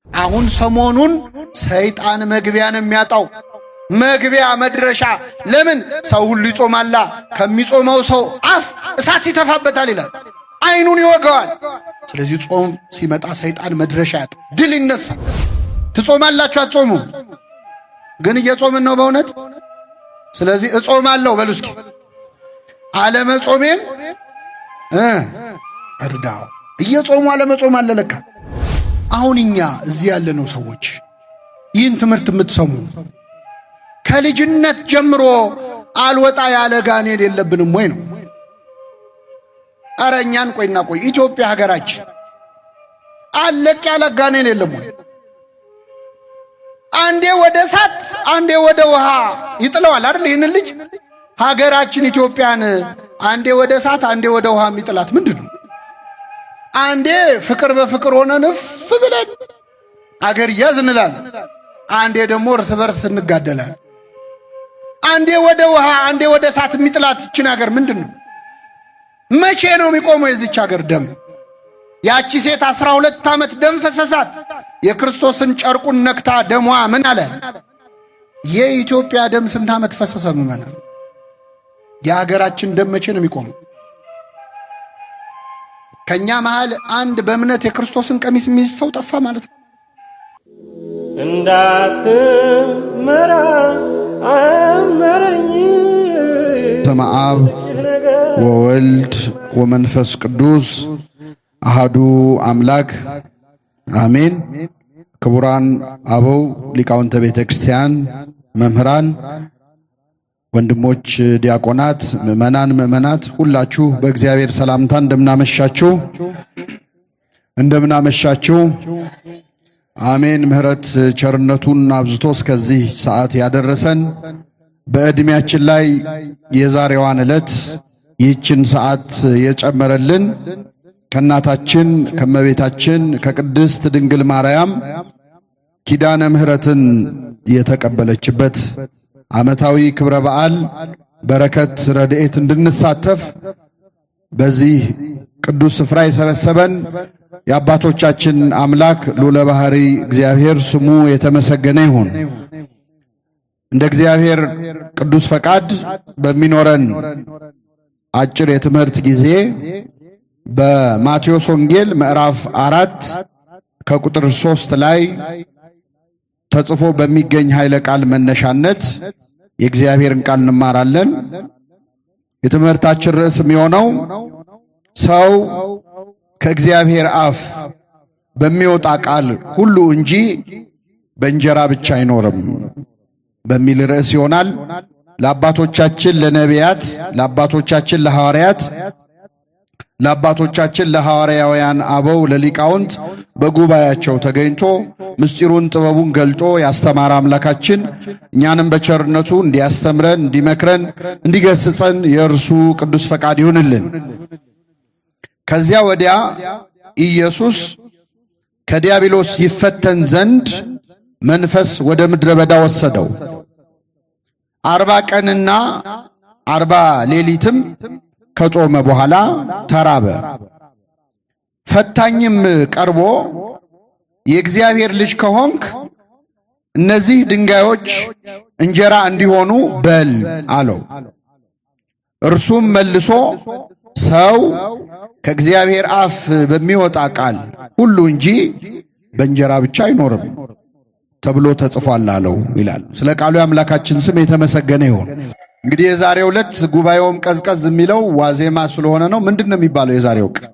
አሁን ሰሞኑን ሰይጣን መግቢያን የሚያጣው መግቢያ መድረሻ ለምን ሰው ሁሉ ይጾማላ ከሚጾመው ሰው አፍ እሳት ይተፋበታል ይላል አይኑን ይወጋዋል ስለዚህ ጾም ሲመጣ ሰይጣን መድረሻ ያጣ ድል ይነሳ ትጾማላችሁ አትጾሙ ግን እየጾምን ነው በእውነት ስለዚህ እጾማለሁ በሉ እስኪ አለመጾሜን እርዳው እየጾሙ አለመጾም አለ ለካ አሁን እኛ እዚህ ያለነው ሰዎች ይህን ትምህርት የምትሰሙ ከልጅነት ጀምሮ አልወጣ ያለ ጋኔን የለብንም ወይ ነው አረኛን ቆይና ቆይ ኢትዮጵያ ሀገራችን አለቅ ያለ ጋኔን የለም ወይ አንዴ ወደ እሳት አንዴ ወደ ውሃ ይጥለዋል አይደል ይሄን ልጅ ሀገራችን ኢትዮጵያን አንዴ ወደ እሳት አንዴ ወደ ውሃ የሚጥላት ምንድነው አንዴ ፍቅር በፍቅር ሆነን እፍ ብለን አገር ያዝንላል አንዴ ደግሞ እርስ በርስ እንጋደላል አንዴ ወደ ውሃ አንዴ ወደ እሳት የሚጥላት እቺን ሀገር ምንድነው መቼ ነው የሚቆመው የዚች ሀገር ደም ያቺ ሴት 12 ዓመት ደም ፈሰሳት የክርስቶስን ጨርቁን ነክታ ደሟ ምን አለ የኢትዮጵያ ደም ስንት ዓመት ፈሰሰ ምመና የሀገራችን ደም መቼ ነው የሚቆመው ከኛ መሃል አንድ በእምነት የክርስቶስን ቀሚስ የሚይዝ ሰው ጠፋ ማለት ነው እንዳትመራ አመረኝ በስመ አብ ወወልድ ወመንፈስ ቅዱስ አሐዱ አምላክ አሜን። ክቡራን አበው ሊቃውንተ ቤተ ክርስቲያን መምህራን ወንድሞች ዲያቆናት ምእመናት ሁላችሁ በእግዚአብሔር ሰላምታ እንደምናመሻችሁ አሜን። ምህረት ቸርነቱን አብዝቶ እስከዚህ ሰዓት ያደረሰን በእድሜያችን ላይ የዛሬዋን ዕለት ይህችን ሰዓት የጨመረልን ከእናታችን ከመቤታችን ከቅድስት ድንግል ማርያም ኪዳነ ምህረትን የተቀበለችበት ዓመታዊ ክብረ በዓል በረከት ረድኤት እንድንሳተፍ በዚህ ቅዱስ ስፍራ የሰበሰበን የአባቶቻችን አምላክ ልዑለ ባሕሪ እግዚአብሔር ስሙ የተመሰገነ ይሁን። እንደ እግዚአብሔር ቅዱስ ፈቃድ በሚኖረን አጭር የትምህርት ጊዜ በማቴዎስ ወንጌል ምዕራፍ 4 ከቁጥር 3 ላይ ተጽፎ በሚገኝ ኃይለ ቃል መነሻነት የእግዚአብሔርን ቃል እንማራለን። የትምህርታችን ርዕስ የሚሆነው ሰው ከእግዚአብሔር አፍ በሚወጣ ቃል ሁሉ እንጂ በእንጀራ ብቻ አይኖርም በሚል ርዕስ ይሆናል። ለአባቶቻችን ለነቢያት፣ ለአባቶቻችን ለሐዋርያት፣ ለአባቶቻችን ለሐዋርያውያን አበው ለሊቃውንት በጉባኤያቸው ተገኝቶ ምስጢሩን ጥበቡን ገልጦ ያስተማረ አምላካችን እኛንም በቸርነቱ እንዲያስተምረን እንዲመክረን እንዲገስጸን የእርሱ ቅዱስ ፈቃድ ይሁንልን። ከዚያ ወዲያ ኢየሱስ ከዲያብሎስ ይፈተን ዘንድ መንፈስ ወደ ምድረ በዳ ወሰደው። 40 ቀንና 40 ሌሊትም ከጾመ በኋላ ተራበ። ፈታኝም ቀርቦ የእግዚአብሔር ልጅ ከሆንክ እነዚህ ድንጋዮች እንጀራ እንዲሆኑ በል አለው። እርሱም መልሶ ሰው ከእግዚአብሔር አፍ በሚወጣ ቃል ሁሉ እንጂ በእንጀራ ብቻ አይኖርም ተብሎ ተጽፏል አለው ይላል። ስለ ቃሉ የአምላካችን ስም የተመሰገነ ይሁን። እንግዲህ የዛሬው ዕለት ጉባኤውም ቀዝቀዝ የሚለው ዋዜማ ስለሆነ ነው። ምንድነው የሚባለው? የዛሬው ቀን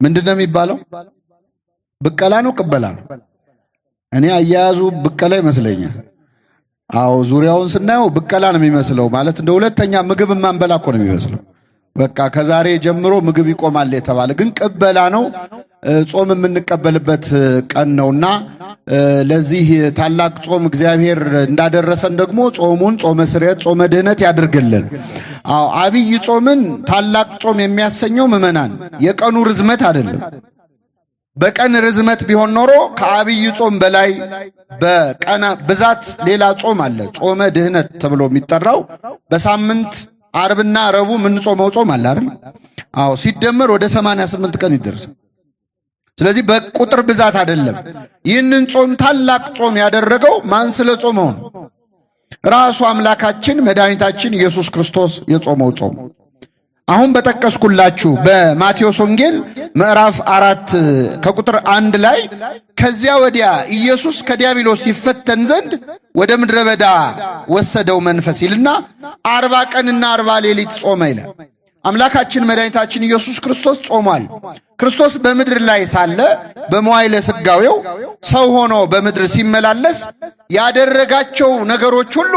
ምንድነው የሚባለው? ብቀላ ነው ቅበላ ነው? እኔ አያያዙ ብቀላ ይመስለኛል። አዎ ዙሪያውን ስናየው ብቀላ ነው የሚመስለው። ማለት እንደ ሁለተኛ ምግብ ማንበላ እኮ ነው የሚመስለው። በቃ ከዛሬ ጀምሮ ምግብ ይቆማል የተባለ ግን ቅበላ ነው። ጾም የምንቀበልበት ቀን ነውና ለዚህ ታላቅ ጾም እግዚአብሔር እንዳደረሰን ደግሞ ጾሙን ጾመ ስርየት ጾመ ድህነት ያድርግልን። አዎ አብይ ጾምን ታላቅ ጾም የሚያሰኘው ምዕመናን የቀኑ ርዝመት አይደለም። በቀን ርዝመት ቢሆን ኖሮ ከአብይ ጾም በላይ በቀና ብዛት ሌላ ጾም አለ። ጾመ ድህነት ተብሎ የሚጠራው በሳምንት አርብና ረቡዕ ምን ጾመው ጾም አለ አይደል? አዎ ሲደመር ወደ 88 ቀን ይደርሳል። ስለዚህ በቁጥር ብዛት አይደለም። ይህንን ጾም ታላቅ ጾም ያደረገው ማን ስለ ጾመው ነው? ራሱ አምላካችን መድኃኒታችን ኢየሱስ ክርስቶስ የጾመው ጾም። አሁን በጠቀስኩላችሁ በማቴዎስ ወንጌል ምዕራፍ 4 ከቁጥር 1 ላይ ከዚያ ወዲያ ኢየሱስ ከዲያብሎስ ይፈተን ዘንድ ወደ ምድረ በዳ ወሰደው መንፈስ ይልና 40 ቀንና 40 ሌሊት ጾመ ይላል። አምላካችን መድኃኒታችን ኢየሱስ ክርስቶስ ጾሟል። ክርስቶስ በምድር ላይ ሳለ በመዋዕለ ሥጋዌው ሰው ሆኖ በምድር ሲመላለስ ያደረጋቸው ነገሮች ሁሉ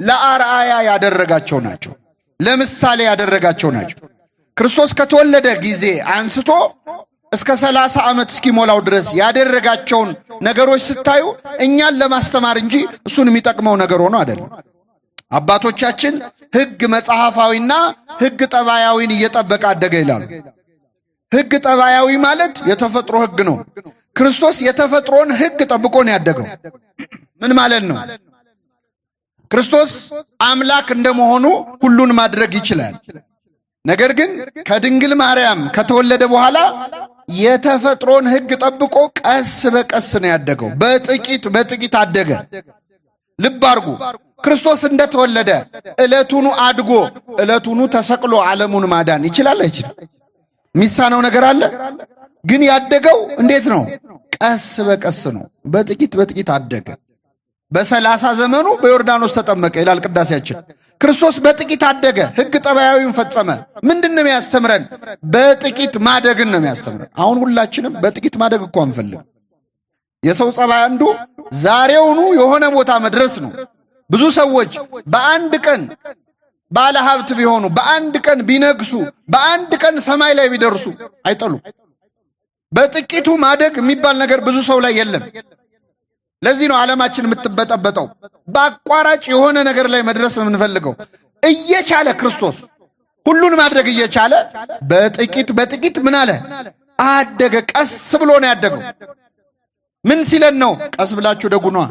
ለአርአያ ያደረጋቸው ናቸው። ለምሳሌ ያደረጋቸው ናቸው። ክርስቶስ ከተወለደ ጊዜ አንስቶ እስከ 30 ዓመት እስኪሞላው ድረስ ያደረጋቸውን ነገሮች ስታዩ እኛን ለማስተማር እንጂ እሱን የሚጠቅመው ነገር ሆኖ አይደለም። አባቶቻችን ሕግ መጽሐፋዊና ሕግ ጠባያዊን እየጠበቀ አደገ ይላሉ። ሕግ ጠባያዊ ማለት የተፈጥሮ ሕግ ነው። ክርስቶስ የተፈጥሮን ሕግ ጠብቆ ነው ያደገው። ምን ማለት ነው? ክርስቶስ አምላክ እንደመሆኑ ሁሉን ማድረግ ይችላል። ነገር ግን ከድንግል ማርያም ከተወለደ በኋላ የተፈጥሮን ሕግ ጠብቆ ቀስ በቀስ ነው ያደገው። በጥቂት በጥቂት አደገ። ልብ አድርጉ። ክርስቶስ እንደተወለደ ዕለቱኑ አድጎ ዕለቱኑ ተሰቅሎ ዓለሙን ማዳን ይችላል አይችልም? የሚሳነው ነገር አለ? ግን ያደገው እንዴት ነው? ቀስ በቀስ ነው። በጥቂት በጥቂት አደገ። በ30 ዘመኑ በዮርዳኖስ ተጠመቀ ይላል ቅዳሴያችን። ክርስቶስ በጥቂት አደገ፣ ሕግ ጠባያዊውን ፈጸመ። ምንድን ነው የሚያስተምረን? በጥቂት ማደግን ነው የሚያስተምረን። አሁን ሁላችንም በጥቂት ማደግ እኮ አንፈልግ። የሰው ጸባይ አንዱ ዛሬውኑ የሆነ ቦታ መድረስ ነው። ብዙ ሰዎች በአንድ ቀን ባለ ሀብት ቢሆኑ፣ በአንድ ቀን ቢነግሱ፣ በአንድ ቀን ሰማይ ላይ ቢደርሱ አይጠሉም። በጥቂቱ ማደግ የሚባል ነገር ብዙ ሰው ላይ የለም። ለዚህ ነው ዓለማችን የምትበጠበጠው። በአቋራጭ የሆነ ነገር ላይ መድረስ ነው የምንፈልገው። እየቻለ ክርስቶስ ሁሉን ማድረግ እየቻለ በጥቂት በጥቂት ምን አለ? አደገ። ቀስ ብሎ ነው ያደገው። ምን ሲለን ነው? ቀስ ብላችሁ ደጉ ነው።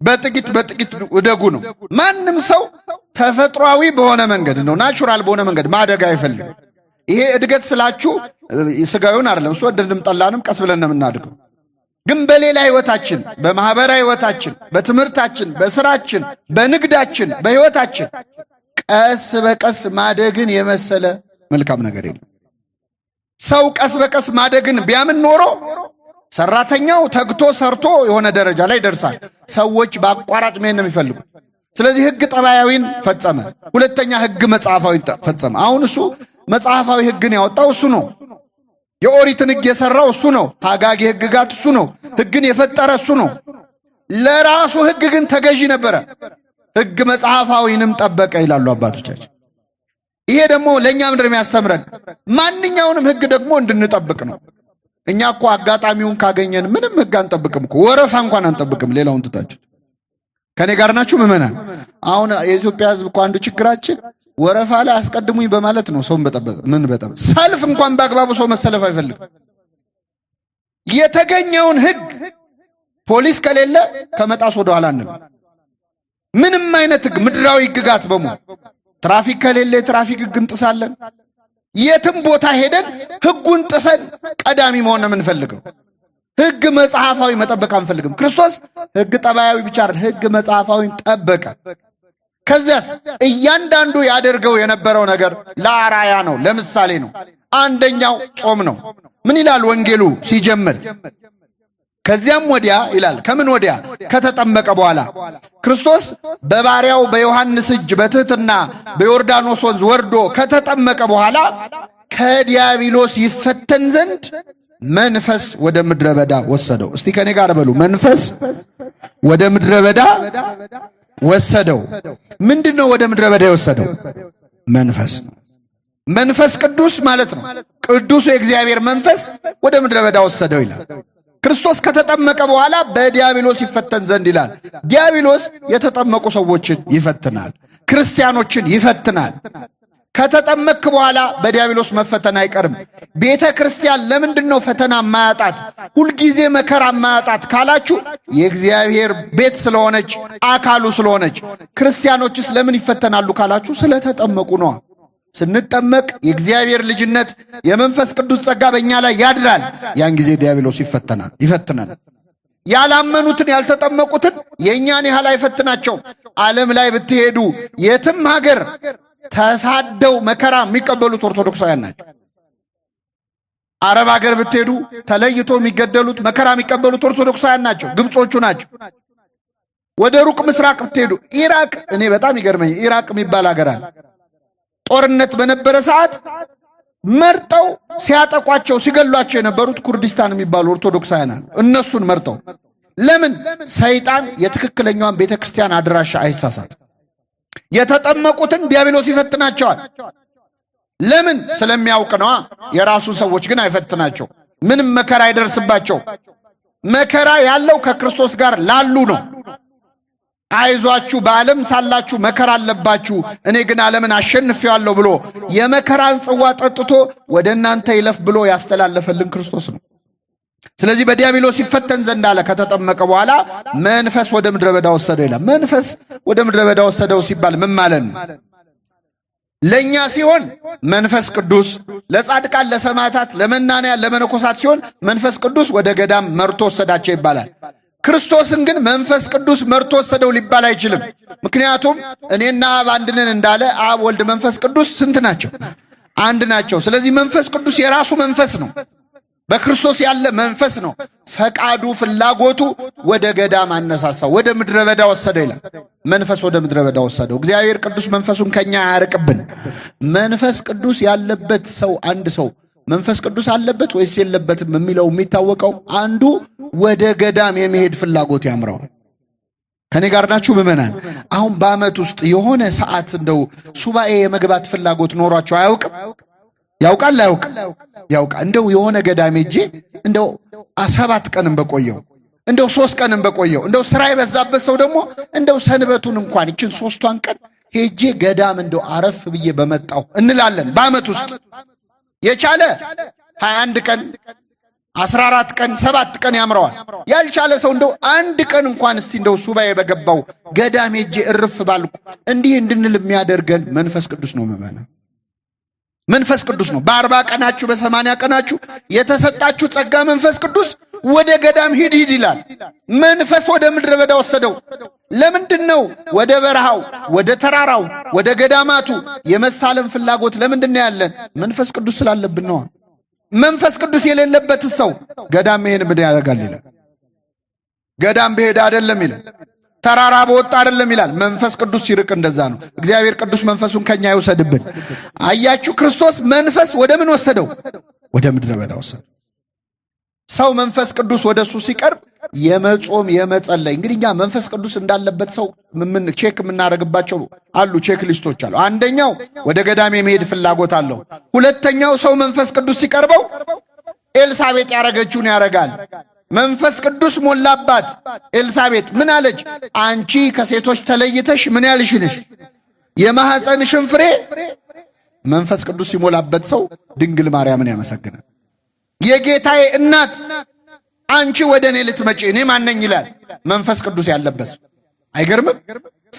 በጥቂት በጥቂት ደጉ ነው። ማንም ሰው ተፈጥሯዊ በሆነ መንገድ ነው፣ ናቹራል በሆነ መንገድ ማደግ አይፈልግም። ይሄ እድገት ስላችሁ ስጋዊውን አይደለም። እሱ ወደድንም ጠላንም ቀስ ብለን ነው የምናድገው። ግን በሌላ ህይወታችን፣ በማህበራዊ ህይወታችን፣ በትምህርታችን፣ በስራችን፣ በንግዳችን፣ በህይወታችን ቀስ በቀስ ማደግን የመሰለ መልካም ነገር የለም። ሰው ቀስ በቀስ ማደግን ቢያምን ኖሮ ሰራተኛው ተግቶ ሰርቶ የሆነ ደረጃ ላይ ይደርሳል። ሰዎች በአቋራጭ መሄድ ነው የሚፈልጉት። ስለዚህ ሕግ ጠባያዊን ፈጸመ። ሁለተኛ ሕግ መጽሐፋዊን ፈጸመ። አሁን እሱ መጽሐፋዊ ሕግን ያወጣው እሱ ነው። የኦሪትን ሕግ የሰራው እሱ ነው። ሐጋጌ ሕግጋት እሱ ነው። ሕግን የፈጠረ እሱ ነው። ለራሱ ሕግ ግን ተገዢ ነበረ። ሕግ መጽሐፋዊንም ጠበቀ ይላሉ አባቶቻችን። ይሄ ደግሞ ለእኛ ምንድን ነው የሚያስተምረን? ማንኛውንም ሕግ ደግሞ እንድንጠብቅ ነው። እኛ እኮ አጋጣሚውን ካገኘን ምንም ሕግ አንጠብቅም እኮ፣ ወረፋ እንኳን አንጠብቅም። ሌላውን ትታችሁ ከኔ ጋር ናችሁ ምዕመናን? አሁን የኢትዮጵያ ሕዝብ እኮ አንዱ ችግራችን ወረፋ ላይ አስቀድሙኝ በማለት ነው ሰውን በጠበቀ ምን በጠበቀ ሰልፍ እንኳን በአግባቡ ሰው መሰለፍ አይፈልግም። የተገኘውን ሕግ ፖሊስ ከሌለ ከመጣስ ወደ ኋላ አንልም። ምንም አይነት ሕግ ምድራዊ ሕግጋት በሙሉ ትራፊክ ከሌለ የትራፊክ ሕግ እንጥሳለን። የትም ቦታ ሄደን ሕጉን ጥሰን ቀዳሚ መሆን ነው የምንፈልገው። ሕግ መጽሐፋዊ መጠበቅ አንፈልግም። ክርስቶስ ሕግ ጠባያዊ ብቻ አይደል፣ ሕግ መጽሐፋዊን ጠበቀ። ከዚያስ እያንዳንዱ ያደርገው የነበረው ነገር ለአራያ ነው፣ ለምሳሌ ነው። አንደኛው ጾም ነው። ምን ይላል ወንጌሉ ሲጀምር? ከዚያም ወዲያ ይላል። ከምን ወዲያ? ከተጠመቀ በኋላ ክርስቶስ በባሪያው በዮሐንስ እጅ በትሕትና በዮርዳኖስ ወንዝ ወርዶ ከተጠመቀ በኋላ ከዲያብሎስ ይፈተን ዘንድ መንፈስ ወደ ምድረ በዳ ወሰደው። እስቲ ከኔ ጋር በሉ፣ መንፈስ ወደ ምድረ በዳ ወሰደው። ምንድነው ወደ ምድረ በዳ የወሰደው? መንፈስ ነው። መንፈስ ቅዱስ ማለት ነው። ቅዱሱ የእግዚአብሔር መንፈስ ወደ ምድረ በዳ ወሰደው ይላል። ክርስቶስ ከተጠመቀ በኋላ በዲያብሎስ ይፈተን ዘንድ ይላል። ዲያብሎስ የተጠመቁ ሰዎችን ይፈትናል፣ ክርስቲያኖችን ይፈትናል። ከተጠመቅክ በኋላ በዲያብሎስ መፈተን አይቀርም። ቤተ ክርስቲያን ለምንድን ነው ፈተና ማያጣት፣ ሁልጊዜ መከራ ማያጣት ካላችሁ የእግዚአብሔር ቤት ስለሆነች፣ አካሉ ስለሆነች። ክርስቲያኖችስ ለምን ይፈተናሉ ካላችሁ ስለተጠመቁ ነው። ስንጠመቅ የእግዚአብሔር ልጅነት የመንፈስ ቅዱስ ጸጋ በእኛ ላይ ያድራል። ያን ጊዜ ዲያብሎስ ይፈትናል። ያላመኑትን ያልተጠመቁትን የእኛን ያህል አይፈትናቸውም። ዓለም ላይ ብትሄዱ የትም ሀገር ተሳደው መከራ የሚቀበሉት ኦርቶዶክሳውያን ናቸው። አረብ ሀገር ብትሄዱ ተለይቶ የሚገደሉት መከራ የሚቀበሉት ኦርቶዶክሳውያን ናቸው፣ ግብጾቹ ናቸው። ወደ ሩቅ ምስራቅ ብትሄዱ ኢራቅ፣ እኔ በጣም ይገርመኝ፣ ኢራቅ የሚባል ሀገር አለ። ጦርነት በነበረ ሰዓት መርጠው ሲያጠቋቸው ሲገሏቸው የነበሩት ኩርዲስታን የሚባሉ ኦርቶዶክሳውያን አሉ። እነሱን መርጠው ለምን? ሰይጣን የትክክለኛዋን ቤተክርስቲያን አድራሻ አይሳሳት። የተጠመቁትን ዲያብሎስ ይፈትናቸዋል። ለምን? ስለሚያውቅ ነዋ። የራሱን ሰዎች ግን አይፈትናቸው፣ ምንም መከራ አይደርስባቸው። መከራ ያለው ከክርስቶስ ጋር ላሉ ነው። አይዟችሁ በዓለም ሳላችሁ መከራ አለባችሁ፣ እኔ ግን ዓለምን አሸንፌዋለሁ ብሎ የመከራን ጽዋ ጠጥቶ ወደ እናንተ ይለፍ ብሎ ያስተላለፈልን ክርስቶስ ነው። ስለዚህ በዲያብሎስ ይፈተን ዘንድ አለ። ከተጠመቀ በኋላ መንፈስ ወደ ምድረ በዳ ወሰደው ይላል። መንፈስ ወደ ምድረ በዳ ወሰደው ሲባል ምን ማለት ነው? ለኛ ሲሆን መንፈስ ቅዱስ፣ ለጻድቃን፣ ለሰማዕታት፣ ለመናንያን፣ ለመነኮሳት ሲሆን መንፈስ ቅዱስ ወደ ገዳም መርቶ ወሰዳቸው ይባላል። ክርስቶስን ግን መንፈስ ቅዱስ መርቶ ወሰደው ሊባል አይችልም። ምክንያቱም እኔና አብ አንድ ነን እንዳለ አብ፣ ወልድ፣ መንፈስ ቅዱስ ስንት ናቸው? አንድ ናቸው። ስለዚህ መንፈስ ቅዱስ የራሱ መንፈስ ነው፣ በክርስቶስ ያለ መንፈስ ነው። ፈቃዱ ፍላጎቱ ወደ ገዳም አነሳሳው፣ ወደ ምድረ በዳ ወሰደው ይላል። መንፈስ ወደ ምድረ በዳ ወሰደው። እግዚአብሔር ቅዱስ መንፈሱን ከኛ አያርቅብን። መንፈስ ቅዱስ ያለበት ሰው አንድ ሰው መንፈስ ቅዱስ አለበት ወይስ የለበትም የሚለው የሚታወቀው አንዱ ወደ ገዳም የመሄድ ፍላጎት ያምረዋል። ከኔ ጋር ናችሁ ምዕመናን? አሁን በዓመት ውስጥ የሆነ ሰዓት እንደው ሱባኤ የመግባት ፍላጎት ኖሯቸው አያውቅም? ያውቃል አያውቅም? ያውቃል። እንደው የሆነ ገዳም ሄጄ እንደው 7 ቀንም በቆየው እንደው 3 ቀንም በቆየው እንደው ስራ የበዛበት ሰው ደግሞ እንደው ሰንበቱን እንኳን ይችን 3ቷን ቀን ሄጄ ገዳም እንደው አረፍ ብዬ በመጣው እንላለን። በዓመት ውስጥ የቻለ 21 ቀን 14 ቀን 7 ቀን ያምረዋል። ያልቻለ ሰው እንደው 1 ቀን እንኳን እስቲ እንደው ሱባኤ በገባው ገዳም ሄጄ እርፍ ባልኩ እንዲህ እንድንል የሚያደርገን መንፈስ ቅዱስ ነው። መመና መንፈስ ቅዱስ ነው። በ40 ቀናችሁ በ80 ቀናችሁ የተሰጣችሁ ጸጋ መንፈስ ቅዱስ ወደ ገዳም ሂድ ይላል። መንፈስ ወደ ምድረ በዳ ወሰደው። ለምንድን ነው ወደ በረሃው፣ ወደ ተራራው፣ ወደ ገዳማቱ የመሳለም ፍላጎት ለምንድን ነው ያለን? መንፈስ ቅዱስ ስላለብን ነው። መንፈስ ቅዱስ የሌለበት ሰው ገዳም መሄድ ምን ያደርጋል ይላል። ገዳም በሄደ አይደለም ይላል። ተራራ በወጣ አይደለም ይላል። መንፈስ ቅዱስ ሲርቅ እንደዛ ነው። እግዚአብሔር ቅዱስ መንፈሱን ከኛ ይውሰድብን። አያችሁ፣ ክርስቶስ መንፈስ ወደ ምን ወሰደው? ወደ ምድረ በዳ ወሰደው። ሰው መንፈስ ቅዱስ ወደሱ ሲቀርብ የመጾም የመጸለይ እንግዲህ እኛ መንፈስ ቅዱስ እንዳለበት ሰው ቼክ የምናደርግባቸው አሉ፣ ቼክ ሊስቶች አሉ። አንደኛው ወደ ገዳም የመሄድ ፍላጎት አለው። ሁለተኛው ሰው መንፈስ ቅዱስ ሲቀርበው ኤልሳቤጥ ያረገችውን ያረጋል። መንፈስ ቅዱስ ሞላባት። ኤልሳቤጥ ምን አለች? አንቺ ከሴቶች ተለይተሽ ምን ያልሽ ነሽ? የማኅፀንሽን ፍሬ። መንፈስ ቅዱስ ሲሞላበት ሰው ድንግል ማርያምን ያመሰግናል። የጌታዬ እናት አንቺ ወደ እኔ ልትመጪ እኔ ማነኝ ይላል። መንፈስ ቅዱስ ያለበት አይገርምም?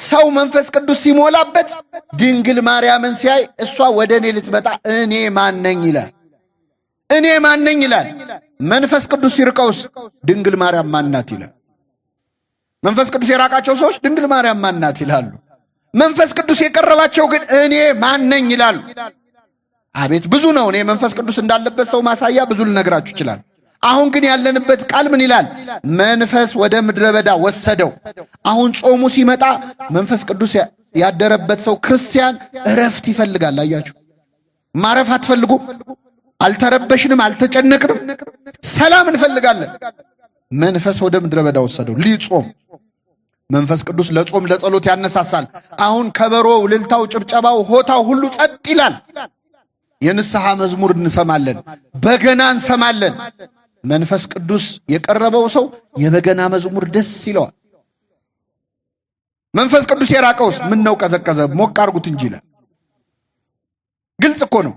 ሰው መንፈስ ቅዱስ ሲሞላበት ድንግል ማርያምን ሲያይ እሷ ወደ እኔ ልትመጣ እኔ ማነኝ ይላል። እኔ ማነኝ ይላል። መንፈስ ቅዱስ ሲርቀውስ ድንግል ማርያም ማናት ይላል። መንፈስ ቅዱስ የራቃቸው ሰዎች ድንግል ማርያም ማናት ይላሉ። መንፈስ ቅዱስ የቀረባቸው ግን እኔ ማነኝ ይላሉ። አቤት ብዙ ነው። እኔ መንፈስ ቅዱስ እንዳለበት ሰው ማሳያ ብዙ ልነግራችሁ ይችላል። አሁን ግን ያለንበት ቃል ምን ይላል? መንፈስ ወደ ምድረ በዳ ወሰደው። አሁን ጾሙ ሲመጣ መንፈስ ቅዱስ ያደረበት ሰው ክርስቲያን እረፍት ይፈልጋል። አያችሁ፣ ማረፍ አትፈልጉም? አልተረበሽንም፣ አልተጨነቅንም፣ ሰላም እንፈልጋለን። መንፈስ ወደ ምድረ በዳ ወሰደው ሊጾም። መንፈስ ቅዱስ ለጾም ለጸሎት ያነሳሳል። አሁን ከበሮው፣ እልልታው፣ ጭብጨባው፣ ሆታው ሁሉ ጸጥ ይላል። የንስሐ መዝሙር እንሰማለን፣ በገና እንሰማለን። መንፈስ ቅዱስ የቀረበው ሰው የበገና መዝሙር ደስ ይለዋል። መንፈስ ቅዱስ የራቀውስ ምን ነው ቀዘቀዘ፣ ሞቅ አርጉት እንጂ ይላል። ግልጽ እኮ ነው።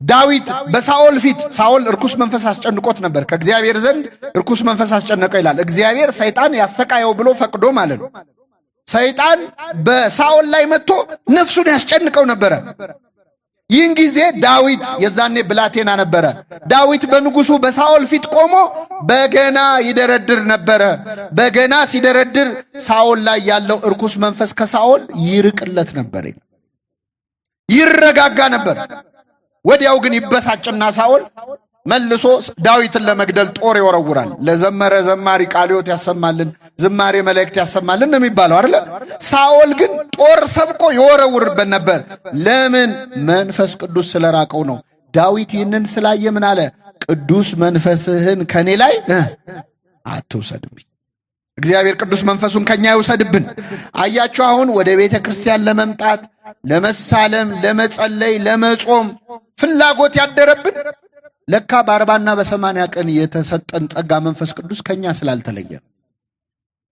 ዳዊት በሳኦል ፊት ሳኦል እርኩስ መንፈስ አስጨንቆት ነበር። ከእግዚአብሔር ዘንድ እርኩስ መንፈስ አስጨነቀው ይላል። እግዚአብሔር ሰይጣን ያሰቃየው ብሎ ፈቅዶ ማለት ነው። ሰይጣን በሳኦል ላይ መጥቶ ነፍሱን ያስጨንቀው ነበረ። ይህን ጊዜ ዳዊት የዛኔ ብላቴና ነበረ። ዳዊት በንጉሱ በሳኦል ፊት ቆሞ በገና ይደረድር ነበረ። በገና ሲደረድር ሳኦል ላይ ያለው እርኩስ መንፈስ ከሳኦል ይርቅለት ነበር፣ ይረጋጋ ነበር። ወዲያው ግን ይበሳጭና ሳኦል መልሶ ዳዊትን ለመግደል ጦር ይወረውራል። ለዘመረ ዘማሪ ቃልዮት ያሰማልን፣ ዝማሬ መላእክት ያሰማልን ነው የሚባለው አይደለ? ሳኦል ግን ጦር ሰብቆ ይወረውርበት ነበር። ለምን? መንፈስ ቅዱስ ስለራቀው ነው። ዳዊት ይህንን ስላየ ምን አለ? ቅዱስ መንፈስህን ከኔ ላይ አትውሰድብኝ። እግዚአብሔር ቅዱስ መንፈሱን ከኛ ይውሰድብን። አያችሁ፣ አሁን ወደ ቤተ ክርስቲያን ለመምጣት ለመሳለም፣ ለመጸለይ፣ ለመጾም ፍላጎት ያደረብን ለካ በ40ና በ80 ቀን የተሰጠን ጸጋ መንፈስ ቅዱስ ከኛ ስላልተለየ።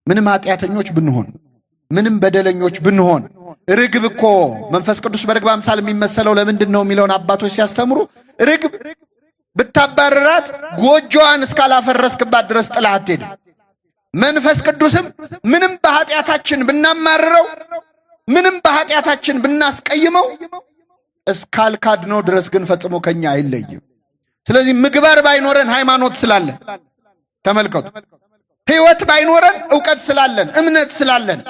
ምንም ኃጢአተኞች ብንሆን፣ ምንም በደለኞች ብንሆን፣ ርግብ እኮ መንፈስ ቅዱስ በርግብ አምሳል የሚመሰለው ለምንድን ነው የሚለውን አባቶች ሲያስተምሩ ርግብ ብታባረራት ጎጆዋን እስካላፈረስክባት ድረስ ጥላህ አትሄድም። መንፈስ ቅዱስም ምንም በኃጢአታችን ብናማርረው፣ ምንም በኃጢአታችን ብናስቀይመው እስካልካድነው ድረስ ግን ፈጽሞ ከኛ አይለይም። ስለዚህ ምግባር ባይኖረን ሃይማኖት ስላለን፣ ተመልከቱ፣ ሕይወት ባይኖረን ዕውቀት ስላለን፣ እምነት ስላለን፣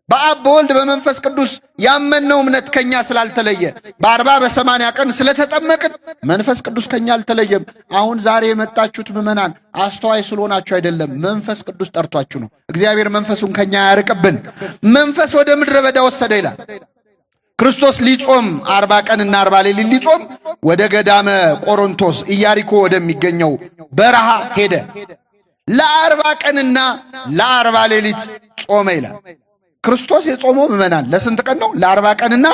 በአብ በወልድ በመንፈስ ቅዱስ ያመነው እምነት ከኛ ስላልተለየ፣ በ40 በ80 ቀን ስለተጠመቅን መንፈስ ቅዱስ ከኛ አልተለየም። አሁን ዛሬ የመጣችሁት ምዕመናን አስተዋይ ስለሆናችሁ አይደለም፣ መንፈስ ቅዱስ ጠርቷችሁ ነው። እግዚአብሔር መንፈሱን ከኛ ያርቅብን። መንፈስ ወደ ምድረ በዳ ወሰደ ይላል። ክርስቶስ ሊጾም 40 ቀንና 40 ሌሊት ሊጾም ወደ ገዳመ ቆሮንቶስ ኢያሪኮ ወደሚገኘው በረሃ ሄደ። ለ40 ቀንና ለ40 ሌሊት ጾመ ይላል። ክርስቶስ የጾመው ምዕመናን ለስንት ቀን ነው? ለ40 ቀንና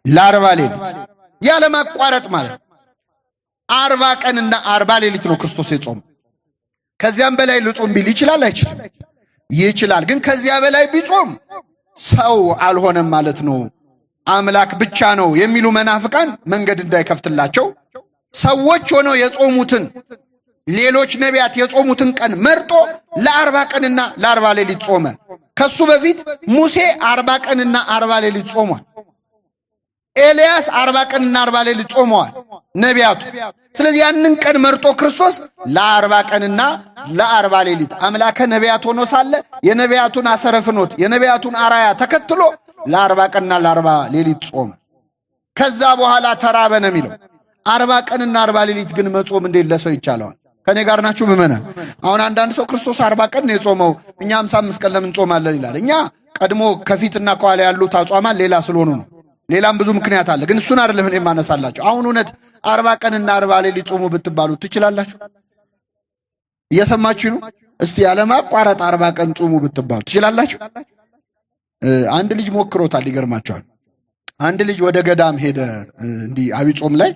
ለ40 ሌሊት ያለ ማቋረጥ ማለት 40 ቀንና 40 ሌሊት ነው ክርስቶስ የጾመው። ከዚያም በላይ ልጾም ቢል ይችላል አይችልም? ይችላል። ግን ከዚያ በላይ ቢጾም ሰው አልሆነም ማለት ነው፣ አምላክ ብቻ ነው የሚሉ መናፍቃን መንገድ እንዳይከፍትላቸው ሰዎች ሆነው የጾሙትን ሌሎች ነቢያት የጾሙትን ቀን መርጦ ለ40 ቀንና ለ40 ሌሊት ጾመ። ከሱ በፊት ሙሴ 40 ቀንና 40 ሌሊት ጾሟል። ኤልያስ 40 ቀንና 40 ሌሊት ጾመዋል ነቢያቱ። ስለዚህ ያንን ቀን መርጦ ክርስቶስ ለ40 ቀንና ለ40 ሌሊት አምላከ ነቢያት ሆኖ ሳለ የነቢያቱን አሰረ ፍኖት የነቢያቱን አራያ ተከትሎ ለ40 ቀንና ለ40 ሌሊት ጾመ። ከዛ በኋላ ተራበ ነው የሚለው። 40 ቀንና 40 ሌሊት ግን መጾም እንዴት ለሰው ይቻለዋል? ከኔ ጋር ናችሁ ምዕመናን? አሁን አንዳንድ ሰው ክርስቶስ 40 ቀን ነው የጾመው እኛ 55 ቀን ለምን ጾማለን ይላል። እኛ ቀድሞ ከፊትና ከኋላ ያሉት አጽዋማት ሌላ ስለሆኑ ነው። ሌላም ብዙ ምክንያት አለ፣ ግን እሱን አይደለም እኔ ማነሳላችሁ። አሁን እውነት 40 ቀንና 40 ሌሊት ጾሙ ብትባሉ ትችላላችሁ? እየሰማችሁ ነው? እስቲ ያለማቋረጥ 40 ቀን ጾሙ ብትባሉ ትችላላችሁ? አንድ ልጅ ሞክሮታል፣ ይገርማቸዋል። አንድ ልጅ ወደ ገዳም ሄደ እንዲህ አብይ ጾም ላይ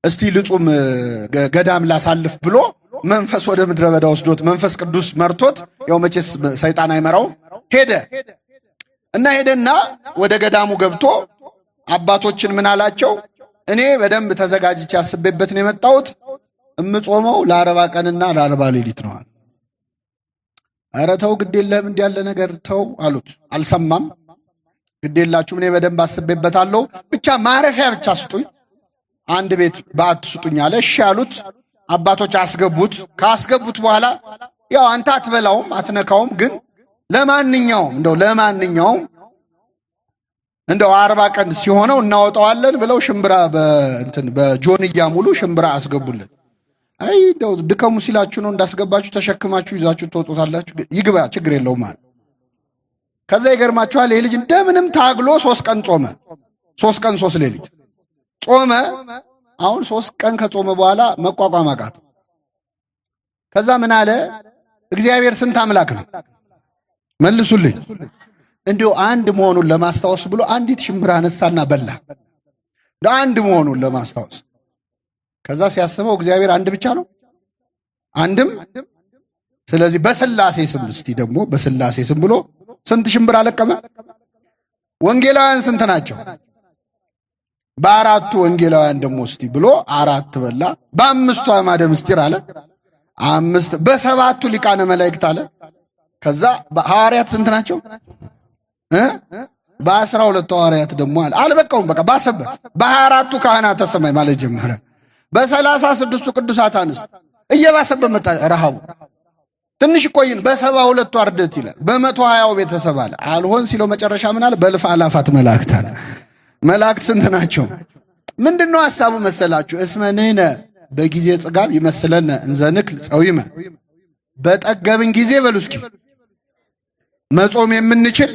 እስቲ ልጹም ገዳም ላሳልፍ ብሎ መንፈስ ወደ ምድረ በዳ ወስዶት መንፈስ ቅዱስ መርቶት፣ ያው መቼስ ሰይጣን አይመራው ሄደ እና ሄደና ወደ ገዳሙ ገብቶ አባቶችን ምን አላቸው? እኔ በደንብ ተዘጋጅቼ ያስቤበት ነው የመጣሁት፣ እምጾመው ለ40 ቀንና ለ40 ሌሊት ነው። ኧረ ተው ግድ የለህም እንዲህ ያለ ነገር ተው አሉት። አልሰማም። ግድ የላችሁም እኔ በደንብ አስቤበታለሁ፣ ብቻ ማረፊያ ብቻ ስጡኝ፣ አንድ ቤት በዓት ስጡኝ አለ። እሺ አሉት። አባቶች አስገቡት። ካስገቡት በኋላ ያው አንተ አትበላውም አትነካውም፣ ግን ለማንኛውም እንደው 40 ቀን ሲሆነው እናወጣዋለን ብለው ሽምብራ በጆንያ ሙሉ ሽምብራ አስገቡለት። አይ እንደው ድከሙ ሲላችሁ ነው እንዳስገባችሁ ተሸክማችሁ ይዛችሁ ትወጡታላችሁ፣ ይግባ ችግር የለውም ማለት። ከዛ ይገርማችኋል፣ ይሄ ልጅ እንደምንም ታግሎ 3 ቀን ጾመ። 3 ቀን 3 ሌሊት ጾመ። አሁን 3 ቀን ከጾመ በኋላ መቋቋም አቃተው። ከዛ ምን አለ? እግዚአብሔር ስንት አምላክ ነው? መልሱልኝ። እንዲሁ አንድ መሆኑን ለማስታወስ ብሎ አንዲት ሽምብራ አነሳና በላ፣ አንድ መሆኑን ለማስታወስ። ከዛ ሲያስበው እግዚአብሔር አንድ ብቻ ነው፣ አንድም። ስለዚህ በስላሴ ስም እስቲ ደግሞ በስላሴ ስም ብሎ ስንት ሽምብራ ለቀመ? ወንጌላውያን ስንት ናቸው? በ4 ወንጌላውያን ደግሞ እስቲ ብሎ 4 በላ። በ5 አዕማደ ምስጢር አለ 5፣ በ7 ሊቃነ መላእክት አለ። ከዛ ሐዋርያት ስንት ናቸው? በ12 ሐዋርያት ደግሞ አልበቃውም። በቃ ባሰበት። በ24ቱ ካህናተ ሰማይ ማለት ጀመረ። በ36ቱ ቅዱሳት አንስት እየባሰበት መጣ ረሃቡ። ትንሽ ቆይን በ72ቱ አርድእት ይላል። በ120ው ቤተሰብ አለ። አልሆን ሲለው መጨረሻ ምን አለ? በእልፍ አላፋት መላእክት አለ። መላእክት ስንት ናቸው? ምንድነው ሐሳቡ መሰላችሁ? እስመ ንሕነ በጊዜ ጽጋብ ይመስለነ እንዘ ንክል ጸዊመ። በጠገብን ጊዜ በሉ እስኪ መጾም የምንችል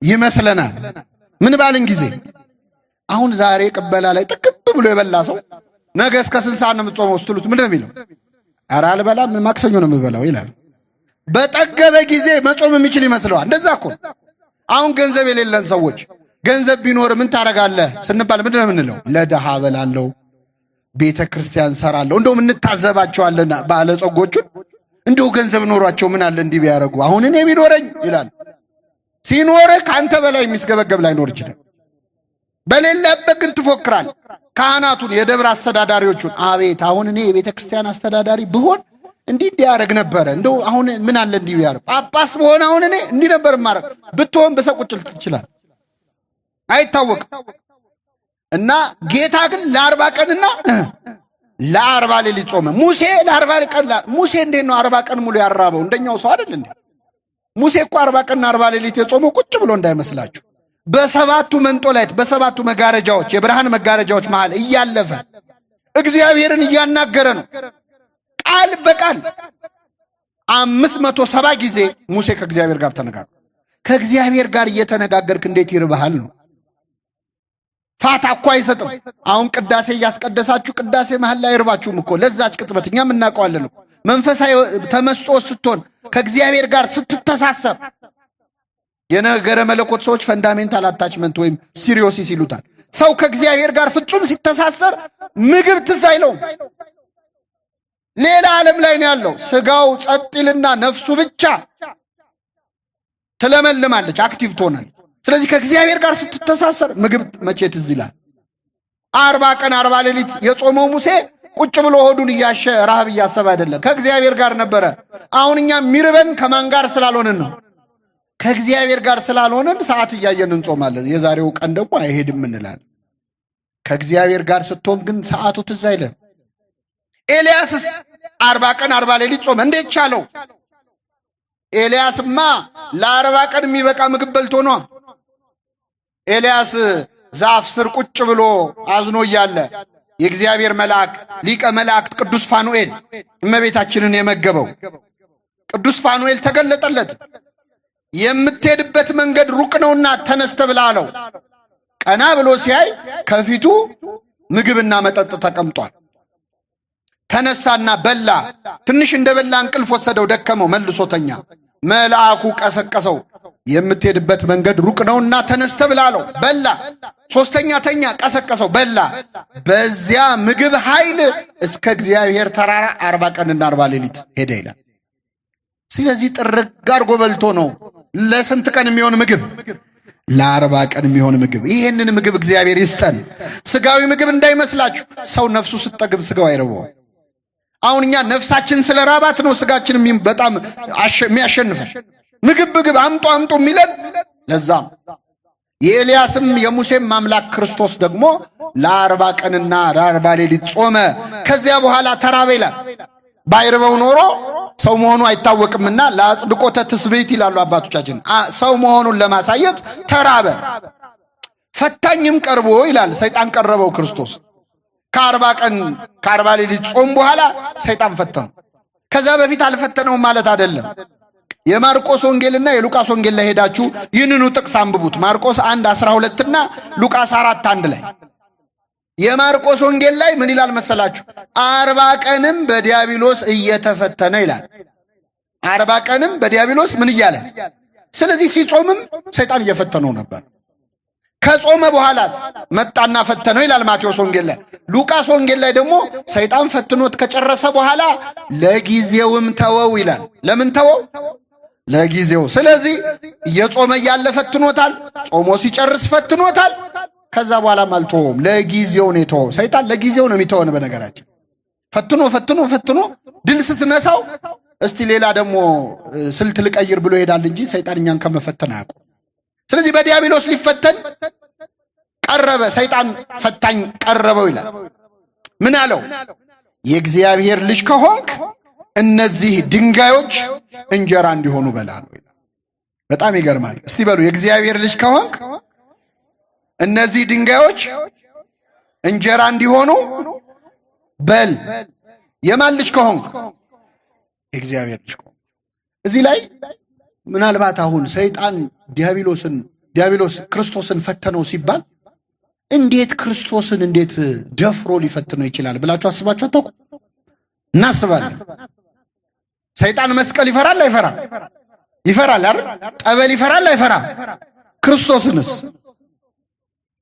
ይመስለናል። ምን ባልን ጊዜ? አሁን ዛሬ ቅበላ ላይ ጥቅብ ብሎ የበላ ሰው ነገ እስከ ስንት ሰዓት ነው የምትጾመው ስትሉት ምንድን ነው የሚለው? ኧረ አልበላም ማክሰኞ ነው የምበላው ይላል። በጠገበ ጊዜ መጾም የሚችል ይመስለዋል። እንደዛ እኮ አሁን ገንዘብ የሌለን ሰዎች ገንዘብ ቢኖር ምን ታረጋለህ ስንባል ምንድን ነው የምንለው? ለድሃ እበላለሁ፣ ቤተ ክርስቲያን ሰራለሁ። እንደውም እንታዘባቸዋለን ባለጸጎቹን። እንደው ገንዘብ ኖሯቸው ምን አለ እንዲህ ቢያደርጉ። አሁን እኔ ቢኖረኝ ይላል። ሲኖርህ ከአንተ በላይ የሚስገበገብ ላይኖር ይችላል። በሌለበት ግን ትፎክራል። ካህናቱን የደብር አስተዳዳሪዎቹን አቤት አሁን እኔ የቤተ ክርስቲያን አስተዳዳሪ ብሆን እንዲህ እንዲያደርግ ነበረ። እንደው አሁን ምን አለ እንዲህ ቢያደርግ። ጳጳስ በሆነ አሁን እኔ እንዲህ ነበር ማረግ ብትሆን በሰቁጭል ትችላል፣ አይታወቅም። እና ጌታ ግን ለ40 ቀንና ለ40 ሌሊት ጾመ። ሙሴ ለ40 ቀን ሙሴ እንዴት ነው 40 ቀን ሙሉ ያራበው? እንደኛው ሰው አይደል እንዴ? ሙሴ እኮ 40 ቀንና 40 ሌሊት የጾመው ቁጭ ብሎ እንዳይመስላችሁ በሰባቱ መንጦላይት በሰባቱ መጋረጃዎች የብርሃን መጋረጃዎች መሃል እያለፈ እግዚአብሔርን እያናገረ ነው። ቃል በቃል 570 ጊዜ ሙሴ ከእግዚአብሔር ጋር ተነጋገረ። ከእግዚአብሔር ጋር እየተነጋገርክ እንዴት ይርባሃል ነው። ፋታ እኮ አይሰጥም። አሁን ቅዳሴ እያስቀደሳችሁ ቅዳሴ መሃል ላይ አይርባችሁም እኮ ለዛች ቅጽበት። እኛም እናውቀዋለን እኮ መንፈሳዊ ተመስጦ ስትሆን ከእግዚአብሔር ጋር ስትተሳሰር የነገረ መለኮት ሰዎች ፈንዳሜንታል አታችመንት ወይም ሲሪዮሲስ ይሉታል። ሰው ከእግዚአብሔር ጋር ፍጹም ሲተሳሰር ምግብ ትዝ አይለውም። ሌላ ዓለም ላይ ነው ያለው። ስጋው ጸጥ ይልና ነፍሱ ብቻ ትለመልማለች፣ አክቲቭ ትሆናለች። ስለዚህ ከእግዚአብሔር ጋር ስትተሳሰር ምግብ መቼ ትዝ ይላል? 40 ቀን 40 ሌሊት የጾመው ሙሴ ቁጭ ብሎ ሆዱን እያሸ ረሃብ እያሰበ አይደለም፣ ከእግዚአብሔር ጋር ነበረ። አሁን እኛ የሚርበን ከማን ጋር ስላልሆንን ነው? ከእግዚአብሔር ጋር ስላልሆንን ሰዓት እያየን እንጾማለን። የዛሬው ቀን ደግሞ አይሄድም እንላለን። ከእግዚአብሔር ጋር ስትሆን ግን ሰዓቱ ትዝ አይልም። ኤልያስስ 40 ቀን 40 ሌሊት ጾመ። እንዴት ቻለው? ኤልያስማ ለ40 ቀን የሚበቃ ምግብ በልቶ ነው። ኤልያስ ዛፍ ስር ቁጭ ብሎ አዝኖ እያለ የእግዚአብሔር መልአክ ሊቀ መላእክት ቅዱስ ፋኑኤል እመቤታችንን የመገበው ቅዱስ ፋኑኤል ተገለጠለት። የምትሄድበት መንገድ ሩቅ ነውና ተነስተ ብላ አለው። ቀና ብሎ ሲያይ ከፊቱ ምግብና መጠጥ ተቀምጧል። ተነሳና በላ። ትንሽ እንደበላ እንቅልፍ ወሰደው፣ ደከመው፣ መልሶ ተኛ። መልአኩ ቀሰቀሰው። የምትሄድበት መንገድ ሩቅ ነውና ተነስተ ብላ አለው። በላ። ሶስተኛ ተኛ፣ ቀሰቀሰው፣ በላ። በዚያ ምግብ ኃይል እስከ እግዚአብሔር ተራራ 40 ቀንና 40 ሌሊት ሄደ ይላል። ስለዚህ ጥርግ አድርጎ በልቶ ነው። ለስንት ቀን የሚሆን ምግብ? ለ40 ቀን የሚሆን ምግብ። ይሄንን ምግብ እግዚአብሔር ይስጠን። ስጋዊ ምግብ እንዳይመስላችሁ። ሰው ነፍሱ ስትጠግብ ስጋው አይረበው። አሁን እኛ ነፍሳችን ስለ ራባት ነው ስጋችን በጣም የሚያሸንፈን። ምግብ አምጡ አምጡ የሚለን ለዛም። የኤልያስም የሙሴም አምላክ ክርስቶስ ደግሞ ለ40 ቀንና ለ40 ሌሊት ጾመ። ከዚያ በኋላ ተራበ ይላል። ባይርበው ኖሮ ሰው መሆኑ አይታወቅምና ለአጽድቆተ ትስብእት ይላሉ አባቶቻችን። ሰው መሆኑን ለማሳየት ተራበ። ፈታኝም ቀርቦ ይላል ሰይጣን ቀረበው ክርስቶስ። ከ40 ቀን ከ40 ሌሊት ጾም በኋላ ሰይጣን ፈተነው። ከዛ በፊት አልፈተነውም ማለት አይደለም። የማርቆስ ወንጌልና የሉቃስ ወንጌል ላይ ሄዳችሁ ይህንኑ ጥቅስ አንብቡት። ማርቆስ 1:12 እና ሉቃስ 4:1 ላይ የማርቆስ ወንጌል ላይ ምን ይላል መሰላችሁ? 40 ቀንም በዲያብሎስ እየተፈተነ ይላል። 40 ቀንም በዲያብሎስ ምን እያለ? ስለዚህ ሲጾምም ሰይጣን እየፈተነው ነበር። ከጾመ በኋላስ መጣና ፈተነው ይላል ማቴዎስ ወንጌል ላይ። ሉቃስ ወንጌል ላይ ደግሞ ሰይጣን ፈትኖት ከጨረሰ በኋላ ለጊዜውም ተወው ይላል። ለምን ተወው? ለጊዜው። ስለዚህ እየጾመ እያለ ፈትኖታል፣ ጾሞ ሲጨርስ ፈትኖታል። ከዛ በኋላም አልተወውም። ለጊዜው ነው የተወው። ሰይጣን ለጊዜው ነው የሚተወን። በነገራችን ፈትኖ ድል ስትነሳው እስቲ ሌላ ደግሞ ስልት ልቀይር ብሎ ይሄዳል እንጂ ሰይጣን እኛን ከመፈተን አያውቁም። ስለዚህ በዲያብሎስ ሊፈተን ቀረበ፣ ሰይጣን ፈታኝ ቀረበው ይላል። ምን አለው? የእግዚአብሔር ልጅ ከሆንክ እነዚህ ድንጋዮች እንጀራ እንዲሆኑ በላለው። በጣም ይገርማል። እስቲ በሉ የእግዚአብሔር ልጅ ከሆንክ እነዚህ ድንጋዮች እንጀራ እንዲሆኑ በል። የማን ልጅ ከሆንክ? የእግዚአብሔር ልጅ ከሆንክ። እዚህ ላይ ምናልባት አሁን ሰይጣን ዲያብሎስ ክርስቶስን ፈተነው ሲባል እንዴት ክርስቶስን እንዴት ደፍሮ ሊፈትነው ይችላል ብላችሁ አስባችሁ አታውቁ? እናስባለን። ሰይጣን መስቀል ይፈራል አይፈራም? ይፈራል አይደል? ጠበል ይፈራል አይፈራም? ክርስቶስንስ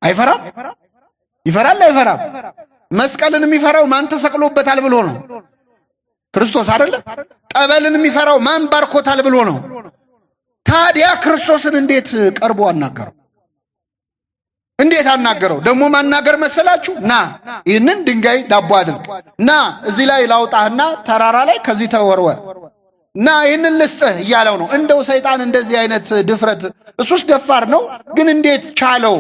አይፈራም? ይፈራል አይፈራም? መስቀልን የሚፈራው ማን ተሰቅሎበታል ብሎ ነው? ክርስቶስ አይደለ? ጠበልን የሚፈራው ማን ባርኮታል ብሎ ነው? ታዲያ ክርስቶስን እንዴት ቀርቦ አናገረው? እንዴት አናገረው? ደግሞ ማናገር መሰላችሁ? ና ይህንን ድንጋይ ዳቦ አድርግ፣ ና እዚህ ላይ ላውጣህና ተራራ ላይ ከዚህ ተወርወር፣ ና ይህንን ልስጥህ እያለው ነው። እንደው ሰይጣን እንደዚህ አይነት ድፍረት፣ እሱስ ደፋር ነው፣ ግን እንዴት ቻለው?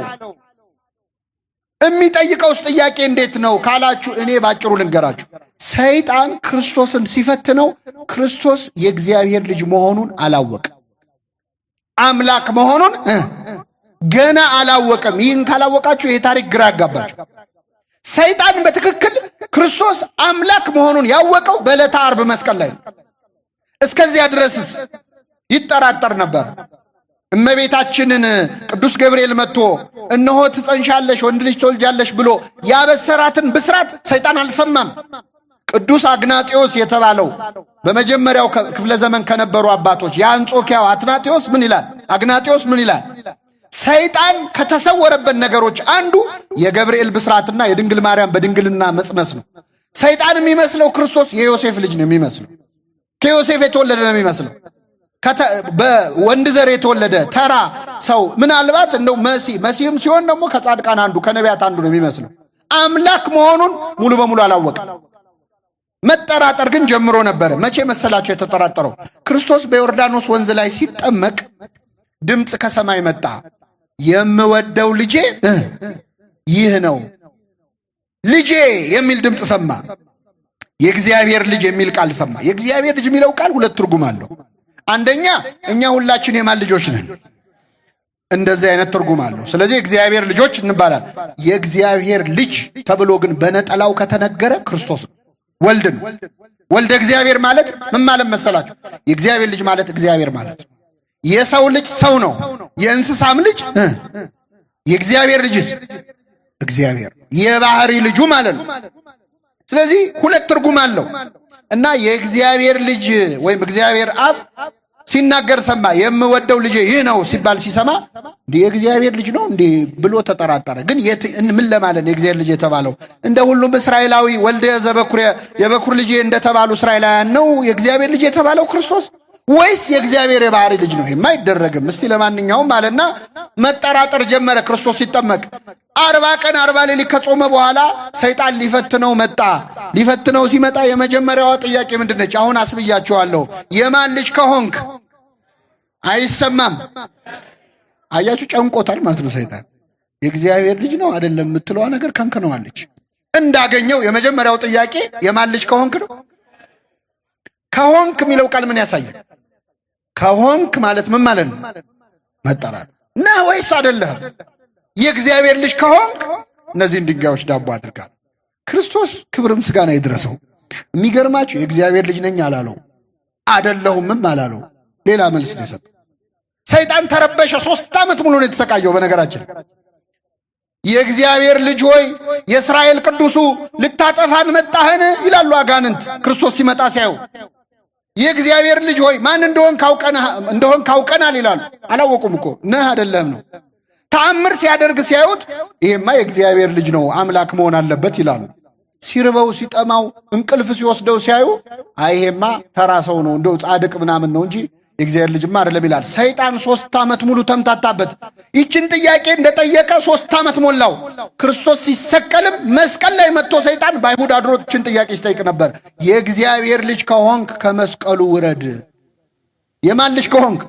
የሚጠይቀውስ ጥያቄ እንዴት ነው ካላችሁ፣ እኔ ባጭሩ ልንገራችሁ። ሰይጣን ክርስቶስን ሲፈትነው ክርስቶስ የእግዚአብሔር ልጅ መሆኑን አላወቀም። አምላክ መሆኑን ገና አላወቀም። ይህን ካላወቃችሁ ይህ ታሪክ ግራ ያጋባችሁ። ሰይጣን በትክክል ክርስቶስ አምላክ መሆኑን ያወቀው በዕለተ ዓርብ መስቀል ላይ ነው። እስከዚያ ድረስስ ይጠራጠር ነበር። እመቤታችንን ቅዱስ ገብርኤል መጥቶ እነሆ ትጸንሻለሽ ወንድ ልጅ ትወልጃለሽ ብሎ ያበሰራትን ብስራት ሰይጣን አልሰማም። ቅዱስ አግናጤዎስ የተባለው በመጀመሪያው ክፍለ ዘመን ከነበሩ አባቶች የአንጾኪያው አትናቴዎስ ምን ይላል? አግናጤዎስ ምን ይላል? ሰይጣን ከተሰወረበት ነገሮች አንዱ የገብርኤል ብስራትና የድንግል ማርያም በድንግልና መጽነስ ነው። ሰይጣን የሚመስለው ክርስቶስ የዮሴፍ ልጅ ነው የሚመስለው። ከዮሴፍ የተወለደ ነው የሚመስለው። በወንድ ዘር የተወለደ ተራ ሰው ምናልባት እንደው መሲህም ሲሆን ደግሞ ከጻድቃን አንዱ ከነቢያት አንዱ ነው የሚመስለው። አምላክ መሆኑን ሙሉ በሙሉ አላወቀም። መጠራጠር ግን ጀምሮ ነበረ። መቼ መሰላቸው የተጠራጠረው? ክርስቶስ በዮርዳኖስ ወንዝ ላይ ሲጠመቅ ድምፅ ከሰማይ መጣ። የምወደው ልጄ ይህ ነው፣ ልጄ የሚል ድምፅ ሰማ። የእግዚአብሔር ልጅ የሚል ቃል ሰማ። የእግዚአብሔር ልጅ የሚለው ቃል ሁለት ትርጉም አለው። አንደኛ እኛ ሁላችን የማን ልጆች ነን? እንደዚህ አይነት ትርጉም አለው። ስለዚህ የእግዚአብሔር ልጆች እንባላል። የእግዚአብሔር ልጅ ተብሎ ግን በነጠላው ከተነገረ ክርስቶስ ወልድ ነው። ወልደ እግዚአብሔር ማለት ምን ማለት መሰላችሁ? የእግዚአብሔር ልጅ ማለት እግዚአብሔር ማለት ነው። የሰው ልጅ ሰው ነው። የእንስሳም ልጅ የእግዚአብሔር ልጅ እግዚአብሔር የባህሪ ልጁ ማለት ነው። ስለዚህ ሁለት ትርጉም አለው እና የእግዚአብሔር ልጅ ወይም እግዚአብሔር አብ ሲናገር ሰማ። የምወደው ልጄ ይህ ነው ሲባል ሲሰማ እንዴ የእግዚአብሔር ልጅ ነው እንዴ ብሎ ተጠራጠረ። ግን ምን ለማለት ነው የእግዚአብሔር ልጅ የተባለው? እንደ ሁሉም እስራኤላዊ ወልደ ዘበኩር የበኩር ልጅ እንደተባሉ እስራኤላውያን ነው የእግዚአብሔር ልጅ የተባለው ክርስቶስ ወይስ የእግዚአብሔር የባህሪ ልጅ ነው? የማይደረግም። እስቲ ለማንኛውም አለና መጠራጠር ጀመረ። ክርስቶስ ሲጠመቅ 40 ቀን 40 ሌሊት ከጾመ በኋላ ሰይጣን ሊፈትነው መጣ። ሊፈትነው ሲመጣ የመጀመሪያዋ ጥያቄ ምንድነች? አሁን አስብያቸዋለሁ። የማን ልጅ ከሆንክ? አይሰማም። አያችሁ፣ ጨንቆታል ማለት ነው ሰይጣን። የእግዚአብሔር ልጅ ነው አይደለም የምትለዋ ነገር ከንክነዋለች። እንዳገኘው የመጀመሪያው ጥያቄ የማን ልጅ ከሆንክ ነው። ከሆንክ የሚለው ቃል ምን ያሳያል? ከሆንክ ማለት ምን ማለት ነው? መጠራት ነህ ወይስ አይደለህም? የእግዚአብሔር ልጅ ከሆንክ እነዚህን ድንጋዮች ዳቦ አድርጋል። ክርስቶስ ክብር ምስጋና ይድረሰው። የሚገርማችሁ የእግዚአብሔር ልጅ ነኝ አላለው፣ አይደለሁምም አላለው። ሌላ መልስ ተሰጠ። ሰይጣን ተረበሸ። 3 ዓመት ሙሉ ነው የተሰቃየው። በነገራችን የእግዚአብሔር ልጅ ሆይ የእስራኤል ቅዱሱ ልታጠፋን መጣህን ይላሉ አጋንንት ክርስቶስ ሲመጣ ሲያዩ። የእግዚአብሔር ልጅ ሆይ ማን እንደሆን ካውቀናል ይላሉ። አላወቁም እኮ ነህ አይደለም ነው። ተአምር ሲያደርግ ሲያዩት ይሄማ የእግዚአብሔር ልጅ ነው አምላክ መሆን አለበት ይላሉ። ሲርበው ሲጠማው እንቅልፍ ሲወስደው ሲያዩ አይሄማ ተራ ሰው ነው እንደው ጻድቅ ምናምን ነው እንጂ የእግዚአብሔር ልጅማ አይደለም ይላል። ሰይጣን 3 ዓመት ሙሉ ተምታታበት። ይችን ጥያቄ እንደጠየቀ 3 ዓመት ሞላው። ክርስቶስ ሲሰቀልም መስቀል ላይ መጥቶ ሰይጣን በአይሁድ አድሮ ይችን ጥያቄ ሲጠይቅ ነበር። የእግዚአብሔር ልጅ ከሆንክ ከመስቀሉ ውረድ። የማን ልጅ ከሆንክ?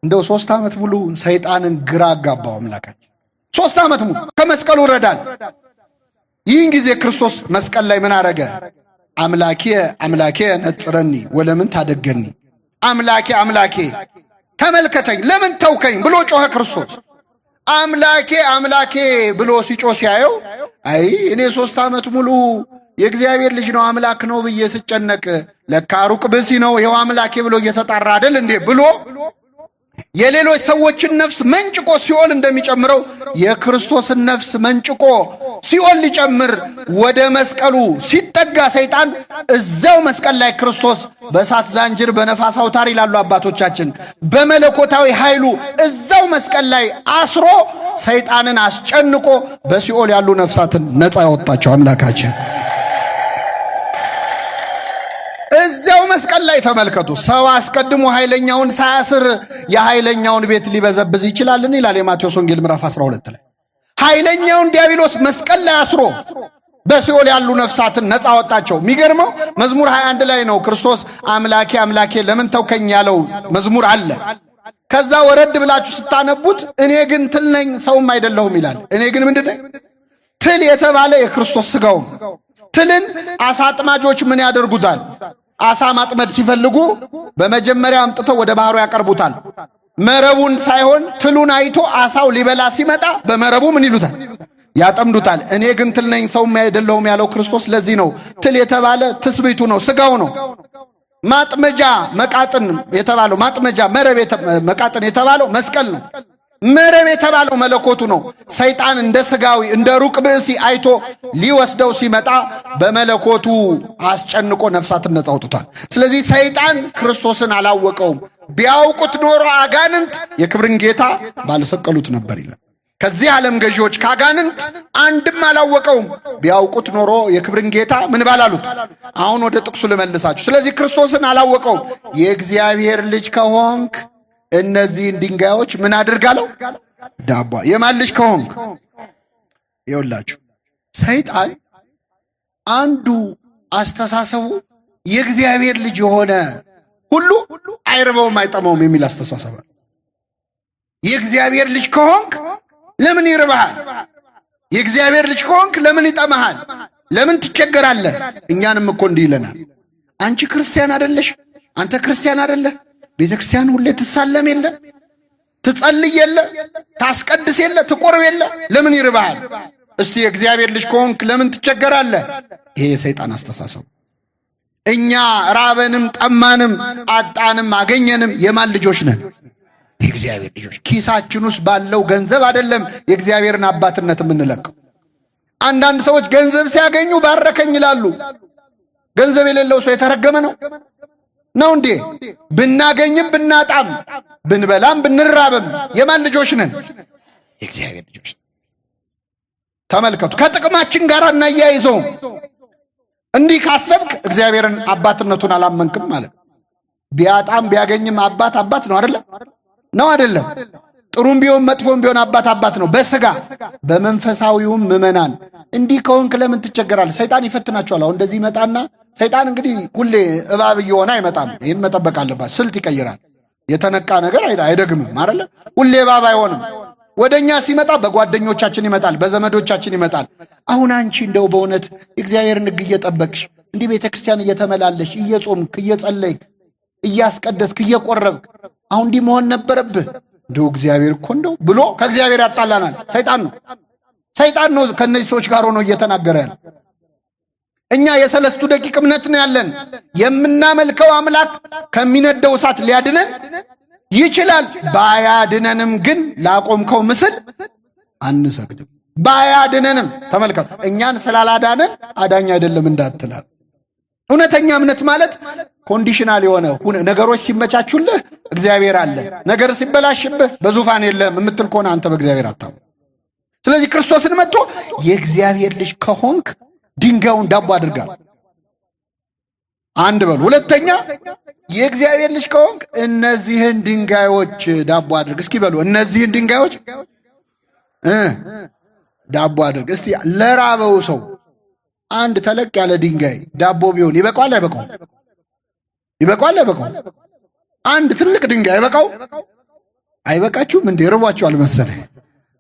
እንደው 3 ዓመት ሙሉ ሰይጣንን ግራ አጋባው አምላካችን። 3 ዓመት ሙሉ ከመስቀሉ ውረዳል። ይህን ጊዜ ክርስቶስ መስቀል ላይ ምን አረገ? አምላኬ አምላኬ ነጽረኒ ወለምን ታደገኒ፣ አምላኬ አምላኬ ተመልከተኝ ለምን ተውከኝ ብሎ ጮኸ ክርስቶስ። አምላኬ አምላኬ ብሎ ሲጮህ ሲያየው አይ እኔ 3 ዓመት ሙሉ የእግዚአብሔር ልጅ ነው አምላክ ነው ብዬ ስጨነቅ ለካ ሩቅ ብእሲ ነው ይኸው አምላኬ ብሎ እየተጣራ አይደል እንዴ ብሎ የሌሎች ሰዎችን ነፍስ መንጭቆ ሲኦል እንደሚጨምረው የክርስቶስን ነፍስ መንጭቆ ሲኦል ሊጨምር ወደ መስቀሉ ሲጠጋ ሰይጣን እዛው መስቀል ላይ ክርስቶስ በእሳት ዛንጅር በነፋስ አውታር ይላሉ አባቶቻችን በመለኮታዊ ኃይሉ እዛው መስቀል ላይ አስሮ ሰይጣንን አስጨንቆ በሲኦል ያሉ ነፍሳትን ነፃ ያወጣቸው አምላካችን እዛው መስቀል ላይ ተመልከቱ። ሰው አስቀድሞ ኃይለኛውን ሳያስር የኃይለኛውን ቤት ሊበዘብዝ ይችላልን ይላል የማቴዎስ ወንጌል ምዕራፍ 12 ላይ። ኃይለኛውን ዲያብሎስ መስቀል ላይ አስሮ በሲኦል ያሉ ነፍሳትን ነፃ አወጣቸው። የሚገርመው መዝሙር 21 ላይ ነው ክርስቶስ አምላኬ አምላኬ ለምን ተውከኝ ያለው መዝሙር አለ። ከዛ ወረድ ብላችሁ ስታነቡት እኔ ግን ትል ነኝ ሰውም አይደለሁም ይላል። እኔ ግን ምንድነኝ? ትል የተባለ የክርስቶስ ሥጋው። ትልን አሳ አጥማጆች ምን ያደርጉታል? አሳ ማጥመድ ሲፈልጉ በመጀመሪያ አምጥተው ወደ ባህሩ ያቀርቡታል። መረቡን ሳይሆን ትሉን አይቶ አሳው ሊበላ ሲመጣ በመረቡ ምን ይሉታል? ያጠምዱታል። እኔ ግን ትል ነኝ ሰውም አይደለሁም ያለው ክርስቶስ ለዚህ ነው። ትል የተባለ ትስብእቱ ነው፣ ሥጋው ነው። ማጥመጃ መቃጥን የተባለው ማጥመጃ መረብ መቃጥን የተባለው መስቀል ነው። መረብ የተባለው መለኮቱ ነው። ሰይጣን እንደ ሥጋዊ እንደ ሩቅ ብእሲ አይቶ ሊወስደው ሲመጣ በመለኮቱ አስጨንቆ ነፍሳትን ነፃ አውጥቷል። ስለዚህ ሰይጣን ክርስቶስን አላወቀውም። ቢያውቁት ኖሮ አጋንንት የክብርን ጌታ ባልሰቀሉት ነበር ይላል። ከዚህ ዓለም ገዢዎች ካጋንንት አንድም አላወቀውም። ቢያውቁት ኖሮ የክብርን ጌታ ምን ባላሉት። አሁን ወደ ጥቅሱ ልመልሳችሁ። ስለዚህ ክርስቶስን አላወቀውም። የእግዚአብሔር ልጅ ከሆንክ እነዚህን ድንጋዮች ምን አድርጋለው? ዳቦ። የማን ልጅ ከሆንክ? ይኸውላችሁ ሰይጣን አንዱ አስተሳሰቡ የእግዚአብሔር ልጅ የሆነ ሁሉ አይርበውም አይጠማውም የሚል አስተሳሰብ። የእግዚአብሔር ልጅ ከሆንክ ለምን ይርበሃል? የእግዚአብሔር ልጅ ከሆንክ ለምን ይጠማሃል? ለምን ትቸገራለህ? እኛንም እኮ እንዲህ ይለናል። አንቺ ክርስቲያን አይደለሽ? አንተ ክርስቲያን አይደለህ? ቤተ ክርስቲያን ሁሌ ትሳለም የለ ትጸልይ የለ ታስቀድስ የለ ትቆርብ የለ ለምን ይርባሃል? እስቲ የእግዚአብሔር ልጅ ከሆንክ ለምን ትቸገራለህ? ይሄ የሰይጣን አስተሳሰብ። እኛ ራበንም ጠማንም አጣንም አገኘንም የማን ልጆች ነን? የእግዚአብሔር ልጆች። ኪሳችን ውስጥ ባለው ገንዘብ አይደለም የእግዚአብሔርን አባትነት የምንለቀው። አንዳንድ ሰዎች ገንዘብ ሲያገኙ ባረከኝ ይላሉ። ገንዘብ የሌለው ሰው የተረገመ ነው እንዴ? ብናገኝም ብናጣም ብንበላም ብንራብም የማን ልጆች ነን? የእግዚአብሔር ልጆች። ተመልከቱ፣ ከጥቅማችን ጋር እናያይዘው። እንዲህ ካሰብክ እግዚአብሔርን አባትነቱን አላመንክም ማለት። ቢያጣም ቢያገኝም አባት ነው አይደለም? ነው አይደለም? ጥሩም ቢሆን መጥፎም ቢሆን አባት ነው በሥጋ በመንፈሳዊውም ምዕመናን። እንዲህ ከሆንክ ለምን ትቸገራለህ? ሰይጣን ይፈትናቸዋል። አሁን እንደዚህ ይመጣና ሰይጣን እንግዲህ ሁሌ እባብ እየሆነ አይመጣም። ይህን መጠበቅ አለባት። ስልት ይቀይራል። የተነቃ ነገር አይደግምም አይደለ? ሁሌ እባብ አይሆንም። ወደኛ ሲመጣ በጓደኞቻችን ይመጣል፣ በዘመዶቻችን ይመጣል። አሁን አንቺ እንደው በእውነት እግዚአብሔርን ሕግ እየጠበቅሽ እንዲህ ቤተክርስቲያን እየተመላለሽ እየጾምክ እየጸለይክ እያስቀደስክ እየቆረብክ አሁን እንዲህ መሆን ነበረብህ እንደው እግዚአብሔር እኮ እንደው ብሎ ከእግዚአብሔር ያጣላናል። ሰይጣን ነው ከነዚህ ሰዎች ጋር ሆኖ እየተናገረ ያለ። እኛ የሰለስቱ ደቂቅ እምነት ነው ያለን። የምናመልከው አምላክ ከሚነደው እሳት ሊያድነን ይችላል። ባያድነንም ግን ላቆምከው ምስል አንሰግድም። ባያድነንም ተመልከቱ፣ እኛን ስላላዳነን አዳኝ አይደለም እንዳትላል። እውነተኛ እምነት ማለት ኮንዲሽናል የሆነ ነገሮች ሲመቻቹልህ እግዚአብሔር አለ፣ ነገር ሲበላሽብህ በዙፋን የለም የምትል ከሆነ አንተ በእግዚአብሔር አታምንም። ስለዚህ ክርስቶስን መጥቶ የእግዚአብሔር ልጅ ከሆንክ ድንጋዩን ዳቦ አድርጋ አንድ በሉ። ሁለተኛ የእግዚአብሔር ልጅ ከሆንክ እነዚህን ድንጋዮች ዳቦ አድርግ። እስኪ በሉ እነዚህን ድንጋዮች ዳቦ አድርግ። እስቲ ለራበው ሰው አንድ ተለቅ ያለ ድንጋይ ዳቦ ቢሆን ይበቃዋል አይበቃው? ይበቃዋል አይበቃው? አንድ ትልቅ ድንጋይ አይበቃው? አይበቃችሁም እንዴ? ርቧችኋል መሰለኝ።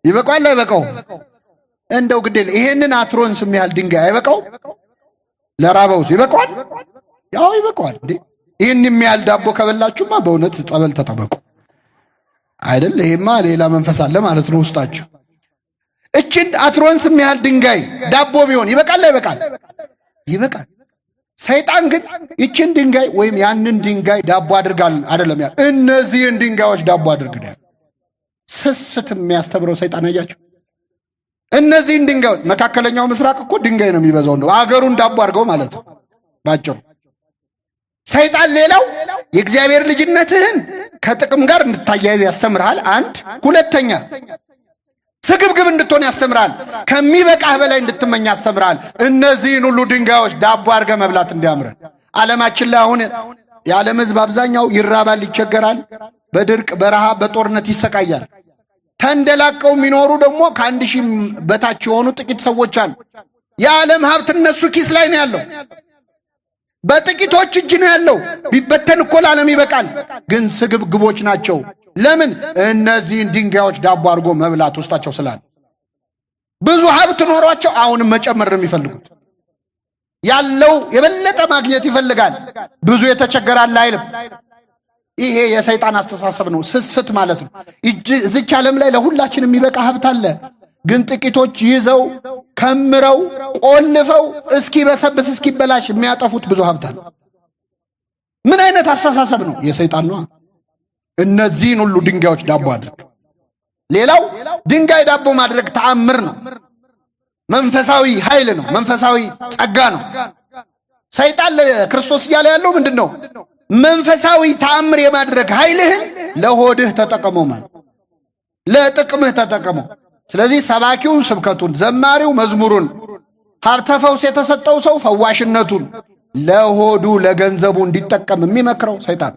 ይበቃዋል አይበቃው? እንደው ግዴለ ይሄንን አትሮንስ የሚያህል ድንጋይ አይበቃው? ለራበው ይበቃዋል? ያው ይበቃዋል እንዴ። ይህን የሚያህል ዳቦ ከበላችሁማ በእውነት ጸበል ተጠበቁ አይደል? ይሄማ ሌላ መንፈስ አለ ማለት ነው ውስጣችሁ። እችን አትሮንስ የሚያህል ድንጋይ ዳቦ ቢሆን ይበቃል አይበቃል? ይበቃል። ሰይጣን ግን ይችን ድንጋይ ወይም ያንን ድንጋይ ዳቦ አድርጋል አይደለም ያለ፣ እነዚህን ድንጋዮች ዳቦ አድርግ ነው። ስስት የሚያስተምረው ሰይጣን አያችሁ። እነዚህን ድንጋዮች መካከለኛው ምስራቅ እኮ ድንጋይ ነው የሚበዛው፣ ነው አገሩን ዳቦ አድርገው ማለት ነው ባጭሩ። ሰይጣን ሌላው የእግዚአብሔር ልጅነትህን ከጥቅም ጋር እንድታያይዝ ያስተምርሃል። አንድ ሁለተኛ ስግብግብ እንድትሆን ያስተምራል። ከሚበቃህ በላይ እንድትመኝ ያስተምራል። እነዚህን ሁሉ ድንጋዮች ዳቦ አድርገህ መብላት እንዲያምረን። ዓለማችን ላይ አሁን የዓለም ሕዝብ አብዛኛው ይራባል፣ ይቸገራል፣ በድርቅ በረሃብ በጦርነት ይሰቃያል። ተንደላቀው የሚኖሩ ደግሞ ከ1000 በታች የሆኑ ጥቂት ሰዎች አሉ። የዓለም ሀብት እነሱ ኪስ ላይ ነው ያለው፣ በጥቂቶች እጅ ነው ያለው። ቢበተን እኮ ለዓለም ይበቃል፣ ግን ስግብግቦች ናቸው። ለምን? እነዚህን ድንጋዮች ዳቦ አድርጎ መብላት ውስጣቸው ስላለ። ብዙ ሀብት ኖሯቸው አሁንም መጨመር ነው የሚፈልጉት። ያለው የበለጠ ማግኘት ይፈልጋል። ብዙ የተቸገራል አይልም። ይሄ የሰይጣን አስተሳሰብ ነው፣ ስስት ማለት ነው። እዚች ዓለም ላይ ለሁላችን የሚበቃ ሀብት አለ፣ ግን ጥቂቶች ይዘው ከምረው ቆልፈው እስኪበሰብስ እስኪበላሽ የሚያጠፉት ብዙ ሀብት አለ። ምን አይነት አስተሳሰብ ነው? የሰይጣን ነው። እነዚህን ሁሉ ድንጋዮች ዳቦ አድርግ። ሌላው ድንጋይ ዳቦ ማድረግ ተአምር ነው፣ መንፈሳዊ ኃይል ነው፣ መንፈሳዊ ጸጋ ነው። ሰይጣን ለክርስቶስ እያለ ያለው ምንድን ነው? መንፈሳዊ ተአምር የማድረግ ኃይልህን ለሆድህ ተጠቀመው ማለት ለጥቅምህ ተጠቀመው። ስለዚህ ሰባኪውን ስብከቱን፣ ዘማሪው መዝሙሩን፣ ሀብተ ፈውስ የተሰጠው ሰው ፈዋሽነቱን ለሆዱ ለገንዘቡ እንዲጠቀም የሚመክረው ሰይጣን።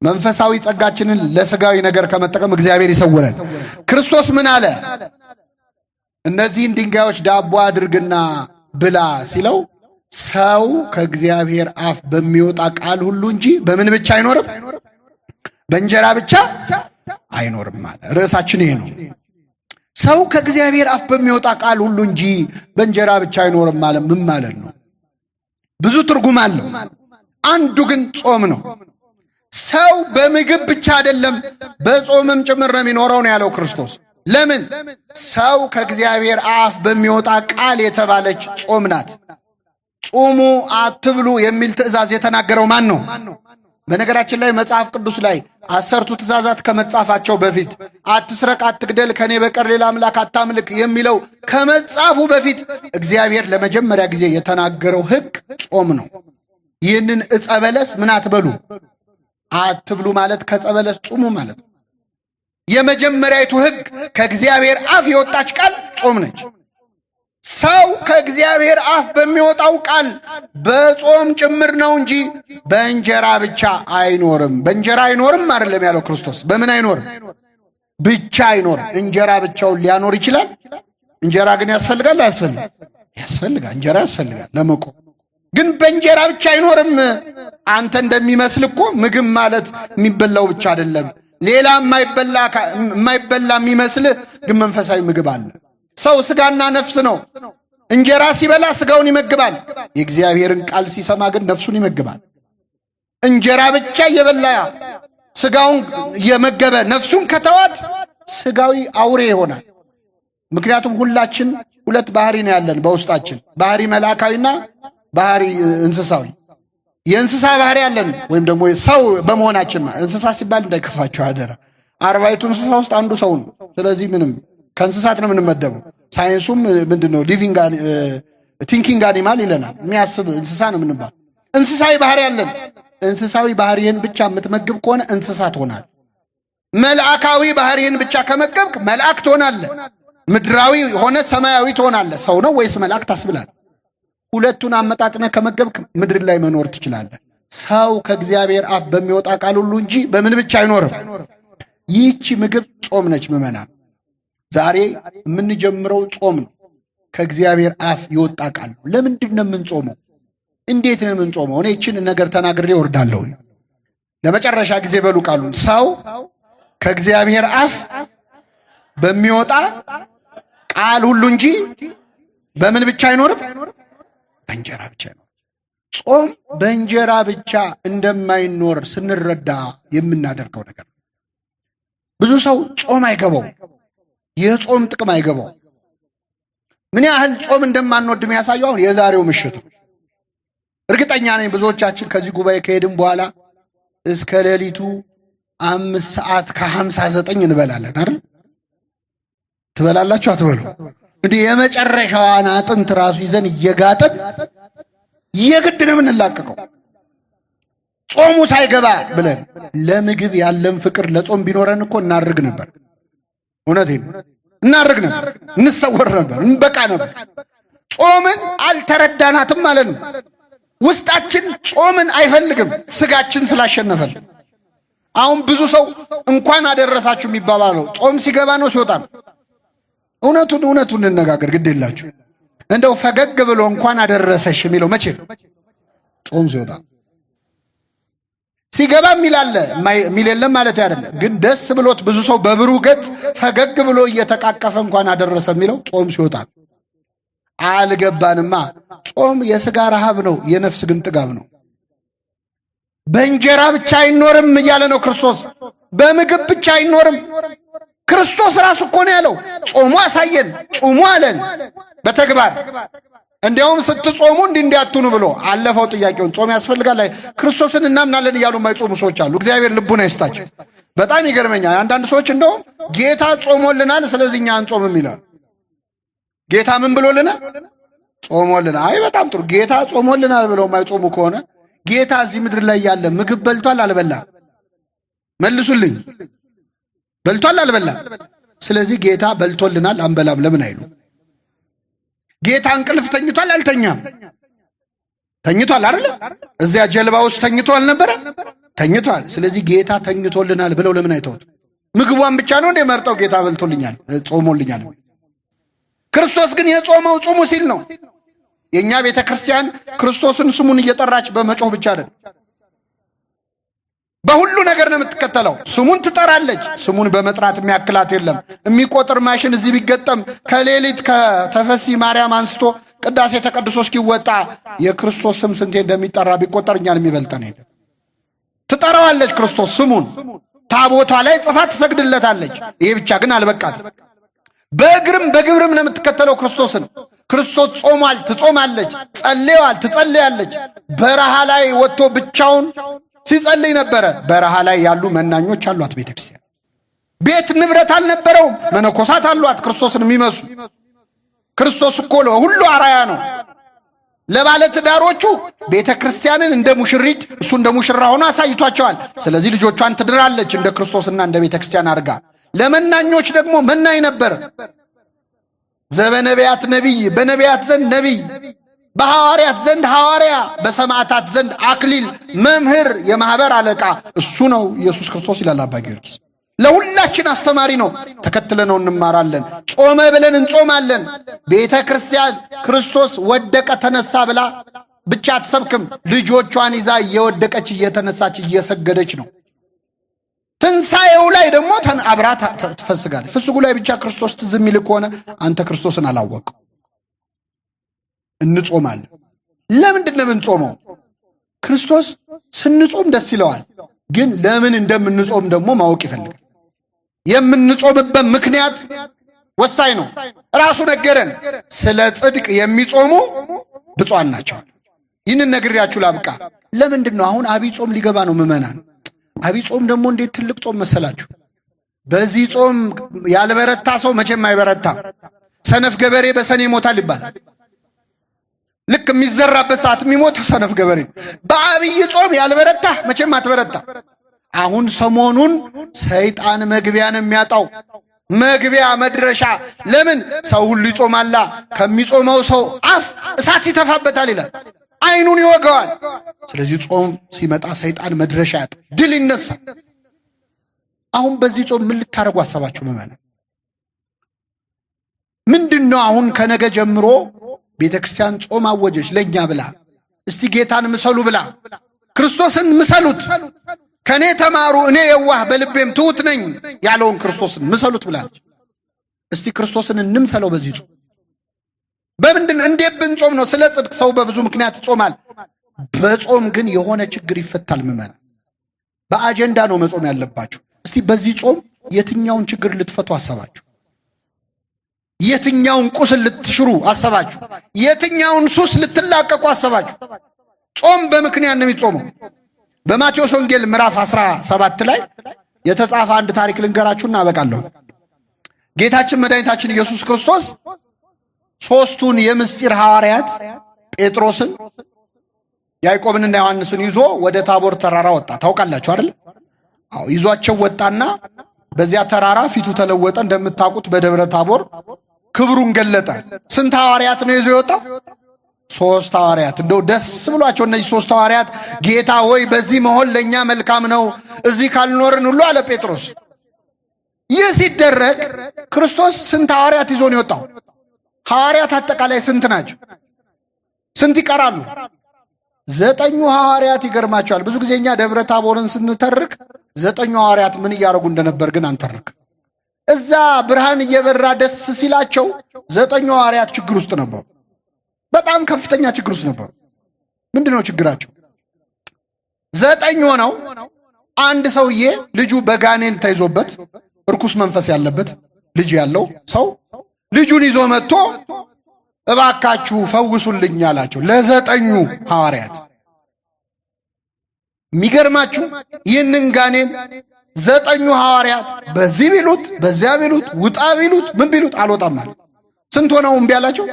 መንፈሳዊ ጸጋችንን ለስጋዊ ነገር ከመጠቀም እግዚአብሔር ይሰውረን። ክርስቶስ ምን አለ? እነዚህን ድንጋዮች ዳቦ አድርግና ብላ ሲለው ሰው ከእግዚአብሔር አፍ በሚወጣ ቃል ሁሉ እንጂ በምን ብቻ አይኖርም? በእንጀራ ብቻ አይኖርም ማለት ርዕሳችን ይሄ ነው። ሰው ከእግዚአብሔር አፍ በሚወጣ ቃል ሁሉ እንጂ በእንጀራ ብቻ አይኖርም ማለት ምን ማለት ነው? ብዙ ትርጉም አለው። አንዱ ግን ጾም ነው። ሰው በምግብ ብቻ አይደለም በጾምም ጭምር ነው የሚኖረው ነው ያለው ክርስቶስ። ለምን? ሰው ከእግዚአብሔር አፍ በሚወጣ ቃል የተባለች ጾም ናት። ጾሙ አትብሉ የሚል ትእዛዝ የተናገረው ማን ነው? በነገራችን ላይ መጽሐፍ ቅዱስ ላይ 10ቱ ትእዛዛት ከመጻፋቸው በፊት አትስረቅ፣ አትግደል፣ ከኔ በቀር ሌላ አምላክ አታምልክ የሚለው ከመጻፉ በፊት እግዚአብሔር ለመጀመሪያ ጊዜ የተናገረው ሕግ ጾም ነው። ይህንን ዕፀ በለስ ምን አትበሉ አትብሉ ማለት ከዕፀ በለስ ጹሙ ማለት ነው። የመጀመሪያይቱ ሕግ ከእግዚአብሔር አፍ የወጣች ቃል ጾም ነች። ሰው ከእግዚአብሔር አፍ በሚወጣው ቃል በጾም ጭምር ነው እንጂ በእንጀራ ብቻ አይኖርም። በእንጀራ አይኖርም አይደለም ያለው ክርስቶስ። በምን አይኖርም? ብቻ አይኖርም። እንጀራ ብቻውን ሊያኖር ይችላል። እንጀራ ግን ያስፈልጋል አያስፈልግም? ያስፈልጋል። እንጀራ ያስፈልጋል ለመቆም። ግን በእንጀራ ብቻ አይኖርም። አንተ እንደሚመስል እኮ ምግብ ማለት የሚበላው ብቻ አይደለም። ሌላ የማይበላ የሚመስልህ ግን መንፈሳዊ ምግብ አለ። ሰው ስጋና ነፍስ ነው። እንጀራ ሲበላ ስጋውን ይመግባል። የእግዚአብሔርን ቃል ሲሰማ ግን ነፍሱን ይመግባል። እንጀራ ብቻ እየበላ ስጋውን እየመገበ ነፍሱን ከተዋት ስጋዊ አውሬ ይሆናል። ምክንያቱም ሁላችን ሁለት ባህሪ ነው ያለን በውስጣችን፣ ባህሪ መልአካዊና ባህሪ እንስሳዊ። የእንስሳ ባህሪ ያለን ወይም ደግሞ ሰው በመሆናችን እንስሳ ሲባል እንዳይከፋቸው አደራ። 40ቱ እንስሳ ውስጥ አንዱ ሰው ነው። ስለዚህ ምንም ከእንስሳት ነው የምንመደበው። ሳይንሱም ምንድነው ሊቪንግ ቲንኪንግ አኒማል ይለናል። የሚያስብ እንስሳ ነው የምንባል። እንስሳዊ ባህሪ ያለን። እንስሳዊ ባህሪን ብቻ የምትመግብ ከሆነ እንስሳ ትሆናል። መልአካዊ ባህሪን ብቻ ከመገብክ መልአክ ትሆናለህ። ምድራዊ ሆነ ሰማያዊ ትሆናለህ። ሰው ነው ወይስ መልአክ ታስብላለህ። ሁለቱን አመጣጥነህ ከመገብክ ምድር ላይ መኖር ትችላለህ። ሰው ከእግዚአብሔር አፍ በሚወጣ ቃል ሁሉ እንጂ በምን ብቻ አይኖርም። ይህቺ ምግብ ጾም ነች ምዕመናን። ዛሬ የምንጀምረው ጾም ነው። ከእግዚአብሔር አፍ የወጣ ቃል ነው። ለምንድን ነው የምንጾመው? እንዴት ነው የምንጾመው? እኔ ይህችን ነገር ተናግሬ ወርዳለሁ። ለመጨረሻ ጊዜ በሉ ቃሉን። ሰው ከእግዚአብሔር አፍ በሚወጣ ቃል ሁሉ እንጂ በምን ብቻ አይኖርም? በእንጀራ ብቻ አይኖርም። ጾም በእንጀራ ብቻ እንደማይኖር ስንረዳ የምናደርገው ነገር ነው። ብዙ ሰው ጾም አይገባው፣ የጾም ጥቅም አይገባው። ምን ያህል ጾም እንደማንወድ የሚያሳየው አሁን የዛሬው ምሽት ነው። እርግጠኛ ነኝ ብዙዎቻችን ከዚህ ጉባኤ ከሄድን በኋላ እስከ ሌሊቱ 5:59 እንበላለን አይደል? ትበላላችሁ አትበሉ? እንዲህ የመጨረሻዋን አጥንት ራሱ ይዘን እየጋጠን የግድ ነው የምንላቀቀው ጾሙ ሳይገባ ብለን። ለምግብ ያለን ፍቅር ለጾም ቢኖረን እኮ እናርግ ነበር። እውነቴን እናርግ ነበር፣ እንሰወር ነበር፣ እንበቃ ነበር። ጾምን አልተረዳናትም ማለት ነው። ውስጣችን ጾምን አይፈልግም፣ ስጋችን ስላሸነፈን። አሁን ብዙ ሰው እንኳን አደረሳችሁ የሚባባለው ጾም ሲገባ ነው ሲወጣ ነው። እውነቱን እንነጋገር፣ ግድ የላችሁ። እንደው ፈገግ ብሎ እንኳን አደረሰሽ የሚለው መቼ ነው? ጾም ሲወጣ። ሲገባ የሚላለ የሚል የለም ማለት አይደለም፣ ግን ደስ ብሎት ብዙ ሰው በብሩህ ገጽ ፈገግ ብሎ እየተቃቀፈ እንኳን አደረሰ የሚለው ጾም ሲወጣ። አልገባንማ። ጾም የሥጋ ረሃብ ነው፣ የነፍስ ግን ጥጋብ ነው። በእንጀራ ብቻ አይኖርም እያለ ነው ክርስቶስ። በምግብ ብቻ አይኖርም። ክርስቶስ ራሱ እኮ ነው ያለው። ጾሙ አሳየን፣ ጹሙ አለን በተግባር። እንዲያውም ስትጾሙ እንዲያትኑ ብሎ አለፈው ጥያቄውን። ጾም ያስፈልጋል? ክርስቶስን እናምናለን እያሉ የማይጾሙ ሰዎች አሉ። እግዚአብሔር ልቡን አይስጣቸው። በጣም ይገርመኛል። አንዳንድ ሰዎች እንደውም ጌታ ጾሞልናል ስለዚህ እኛ አንጾምም ይላል። ጌታ ምን ብሎልናል? ጾሞልናል። አይ በጣም ጥሩ። ጌታ ጾሞልናል ብለው የማይጾሙ ከሆነ ጌታ እዚህ ምድር ላይ ያለ ምግብ በልቷል አልበላም? መልሱልኝ። በልቷል አልበላም? ስለዚህ ጌታ በልቶልናል አንበላም ለምን አይሉ? ጌታ እንቅልፍ ተኝቷል አልተኛም? ተኝቷል አይደል? እዚያ ጀልባ ውስጥ ተኝቶ አልነበረ? ተኝቷል። ስለዚህ ጌታ ተኝቶልናል ብለው ለምን አይተውት? ምግቧን ብቻ ነው እንደ መርጠው ጌታ በልቶልኛል ጾሞልኛል። ክርስቶስ ግን የጾመው ጾሙ ሲል ነው። የኛ ቤተ ክርስቲያን ክርስቶስን ስሙን እየጠራች በመጮህ ብቻ አይደል፣ በሁሉ ነገር ነው የምትከተለው። ስሙን ትጠራለች። ስሙን በመጥራት የሚያክላት የለም። የሚቆጥር ማሽን እዚህ ቢገጠም ከሌሊት ከተፈሲ ማርያም አንስቶ ቅዳሴ ተቀድሶ እስኪወጣ የክርስቶስ ስም ስንቴ እንደሚጠራ ቢቆጠር እኛን የሚበልጠን የለም። ትጠራዋለች ክርስቶስ ስሙን። ታቦቷ ላይ ጽፋ ትሰግድለታለች። ይሄ ብቻ ግን አልበቃትም። በእግርም በግብርም ነው የምትከተለው ክርስቶስን። ክርስቶስ ጾሟል፣ ትጾማለች። ጸልየዋል፣ ትጸልያለች። በረሃ ላይ ወጥቶ ብቻውን ሲጸልይ ነበረ። በረሃ ላይ ያሉ መናኞች አሏት ቤተ ክርስቲያን። ቤት ንብረት አልነበረውም፣ መነኮሳት አሏት ክርስቶስን የሚመስሉ። ክርስቶስ እኮ ሁሉ አራያ ነው። ለባለ ትዳሮቹ ቤተ ክርስቲያንን እንደ ሙሽሪት እሱ እንደ ሙሽራ ሆኖ አሳይቷቸዋል። ስለዚህ ልጆቿን ትድራለች እንደ ክርስቶስና እንደ ቤተ ክርስቲያን አድርጋ። ለመናኞች ደግሞ መናኝ ነበር። ዘበነቢያት ነቢይ፣ በነቢያት ዘንድ ነቢይ፣ በሐዋርያት ዘንድ ሐዋርያ፣ በሰማዕታት ዘንድ አክሊል፣ መምህር፣ የማህበር አለቃ እሱ ነው ኢየሱስ ክርስቶስ ይላል አባ ጊዮርጊስ። ለሁላችን አስተማሪ ነው። ተከትለነው እንማራለን። ጾመ ብለን እንጾማለን። ቤተ ክርስቲያን ክርስቶስ ወደቀ ተነሳ ብላ ብቻ አትሰብክም። ልጆቿን ይዛ እየወደቀች እየተነሳች እየሰገደች ነው። ትንሣኤው ላይ ደግሞ አብራ ትፈስጋለች። ፍስጉ ላይ ብቻ ክርስቶስ ትዝ የሚል ከሆነ አንተ ክርስቶስን አላወቅም። እንጾማለን። ለምንድን ነው የምንጾመው? ክርስቶስ ስንጾም ደስ ይለዋል፣ ግን ለምን እንደምንጾም ደግሞ ማወቅ ይፈልጋል። የምንጾምበት ምክንያት ወሳኝ ነው። ራሱ ነገረን። ስለ ጽድቅ የሚጾሙ ብፁዓን ናቸው። ይህንን ነግሬያችሁ ላብቃ። ለምንድን ነው አሁን አብይ ጾም ሊገባ ነው ምዕመናን? አብይ ጾም ደግሞ እንዴት ትልቅ ጾም መሰላችሁ? በዚህ ጾም ያልበረታ ሰው መቼም አይበረታ። ሰነፍ ገበሬ በሰኔ ይሞታል ይባላል። ልክ የሚዘራበት ሰዓት የሚሞተው ሰነፍ ገበሬ። በአብይ ጾም ያልበረታ መቼም አትበረታ። አሁን ሰሞኑን ሰይጣን መግቢያን የሚያጣው መግቢያ መድረሻ። ለምን ሰው ሁሉ ይጾማላ፣ ከሚጾመው ሰው አፍ እሳት ይተፋበታል ይላል። አይኑን ይወጋዋል። ስለዚህ ጾም ሲመጣ ሰይጣን መድረሻ ያጣ፣ ድል ይነሳል። አሁን በዚህ ጾም ምን ልታረጉ አሰባችሁ? ምንድነው? አሁን ከነገ ጀምሮ ቤተክርስቲያን ጾም አወጀች ለኛ ብላ። እስቲ ጌታን ምሰሉ ብላ፣ ክርስቶስን ምሰሉት፣ ከኔ ተማሩ እኔ የዋህ በልቤም ትሁት ነኝ ያለውን ክርስቶስን ምሰሉት ብላለች። እስቲ ክርስቶስን እንምሰለው በዚህ ጾም። በምንድን እንዴት ብንጾም ነው? ስለ ጽድቅ ሰው በብዙ ምክንያት ይጾማል። በጾም ግን የሆነ ችግር ይፈታል። ምመና በአጀንዳ ነው መጾም ያለባችሁ። እስቲ በዚህ ጾም የትኛውን ችግር ልትፈቱ አሰባችሁ? የትኛውን ቁስል ልትሽሩ አሰባችሁ? የትኛውን ሱስ ልትላቀቁ አሰባችሁ? ጾም በምክንያት ነው የሚጾመው። በማቴዎስ ወንጌል ምዕራፍ 17 ላይ የተጻፈ አንድ ታሪክ ልንገራችሁና አበቃለሁ። ጌታችን መድኃኒታችን ኢየሱስ ክርስቶስ ሦስቱን የምስጢር ሐዋርያት ጴጥሮስን፣ ያዕቆብንና ዮሐንስን ይዞ ወደ ታቦር ተራራ ወጣ። ታውቃላችሁ አይደል? አዎ፣ ይዟቸው ወጣና በዚያ ተራራ ፊቱ ተለወጠ። እንደምታውቁት በደብረ ታቦር ክብሩን ገለጠ። ስንት ሐዋርያት ነው ይዞ የወጣው? 3 ሐዋርያት። እንደው ደስ ብሏቸው እነዚህ 3 ሐዋርያት ጌታ ሆይ በዚህ መሆን ለኛ መልካም ነው፣ እዚህ ካልኖርን ሁሉ አለ ጴጥሮስ። ይህ ሲደረግ ክርስቶስ ስንት ሐዋርያት ይዞ ነው የወጣው? ሐዋርያት አጠቃላይ ስንት ናቸው? ስንት ይቀራሉ? 9 ሐዋርያት። ይገርማቸዋል። ብዙ ጊዜ እኛ ደብረ ታቦርን ስንተርክ 9 ሐዋርያት ምን እያደረጉ እንደነበር ግን አንተርክ። እዛ ብርሃን እየበራ ደስ ሲላቸው 9 ሐዋርያት ችግር ውስጥ ነበሩ። በጣም ከፍተኛ ችግር ውስጥ ነበሩ። ምንድነው ችግራቸው? 9 ሆነው አንድ ሰውዬ ልጁ በጋኔን ተይዞበት እርኩስ መንፈስ ያለበት ልጅ ያለው ሰው ልጁን ይዞ መጥቶ እባካችሁ ፈውሱልኝ አላቸው ለ9 ሐዋርያት። የሚገርማችሁ ይህንን ጋኔን 9 ሐዋርያት በዚህ ቢሉት በዚያ ቢሉት ውጣ ቢሉት ምን ቢሉት አልወጣም ማለት። ስንት ሆነው እምቢ አላቸው?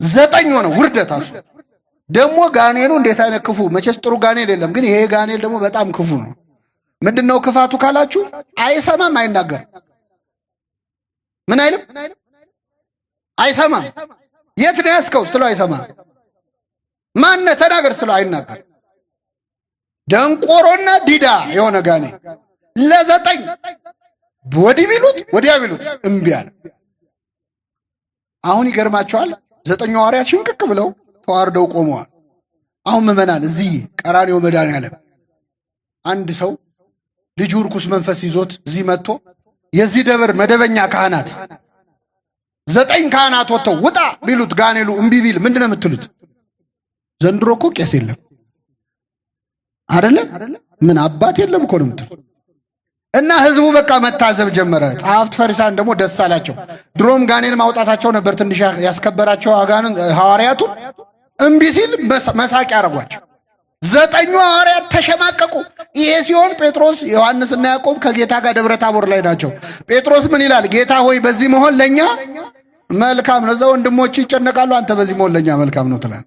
9 ሆነው። ውርደት አሱ ደግሞ ጋኔኑ እንዴት አይነት ክፉ! መቼስ ጥሩ ጋኔን የለም፣ ግን ይሄ ጋኔን ደግሞ በጣም ክፉ ነው። ምንድነው ክፋቱ ካላችሁ? አይሰማም፣ አይናገርም። ምን አይልም? አይሰማም። የት ነው ያስከው ስትለው አይሰማም። ማነ ተናገር ስትለው አይናገር። ደንቆሮና ዲዳ የሆነ ጋኔን ለ9 ወዲህ ቢሉት ወዲያ ቢሉት እምቢ አለ። አሁን ይገርማቸዋል። 9 ሐዋርያት ሽንቅቅ ብለው ተዋርደው ቆመዋል። አሁን ምዕመናን እዚህ ቀራንዮ መድኃኔዓለም አንድ ሰው ልጁ ርኩስ መንፈስ ይዞት እዚህ መጥቶ የዚህ ደብር መደበኛ ካህናት 9 ካህናት ወጥተው ውጣ ቢሉት ጋኔሉ እምቢ ቢል ምንድነው የምትሉት? ዘንድሮ እኮ ቄስ የለም አይደለ? ምን አባት የለም እኮ ነው የምትሉት። እና ህዝቡ በቃ መታዘብ ጀመረ። ጸሐፍት ፈሪሳውያን ደግሞ ደስ አላቸው። ድሮም ጋኔን ማውጣታቸው ነበር ትንሽ ያስከበራቸው አጋንን ሐዋርያቱን። እምቢ ሲል መሳቂያ ያረጓቸው። 9 ሐዋርያት ተሸማቀቁ። ይሄ ሲሆን ጴጥሮስ፣ ዮሐንስና ያዕቆብ ከጌታ ጋር ደብረ ታቦር ላይ ናቸው። ጴጥሮስ ምን ይላል? ጌታ ሆይ በዚህ መሆን ለኛ መልካም ነው። እዛ ወንድሞች ይጨነቃሉ፣ አንተ በዚህ መሆን ለኛ መልካም ነው ትላለህ።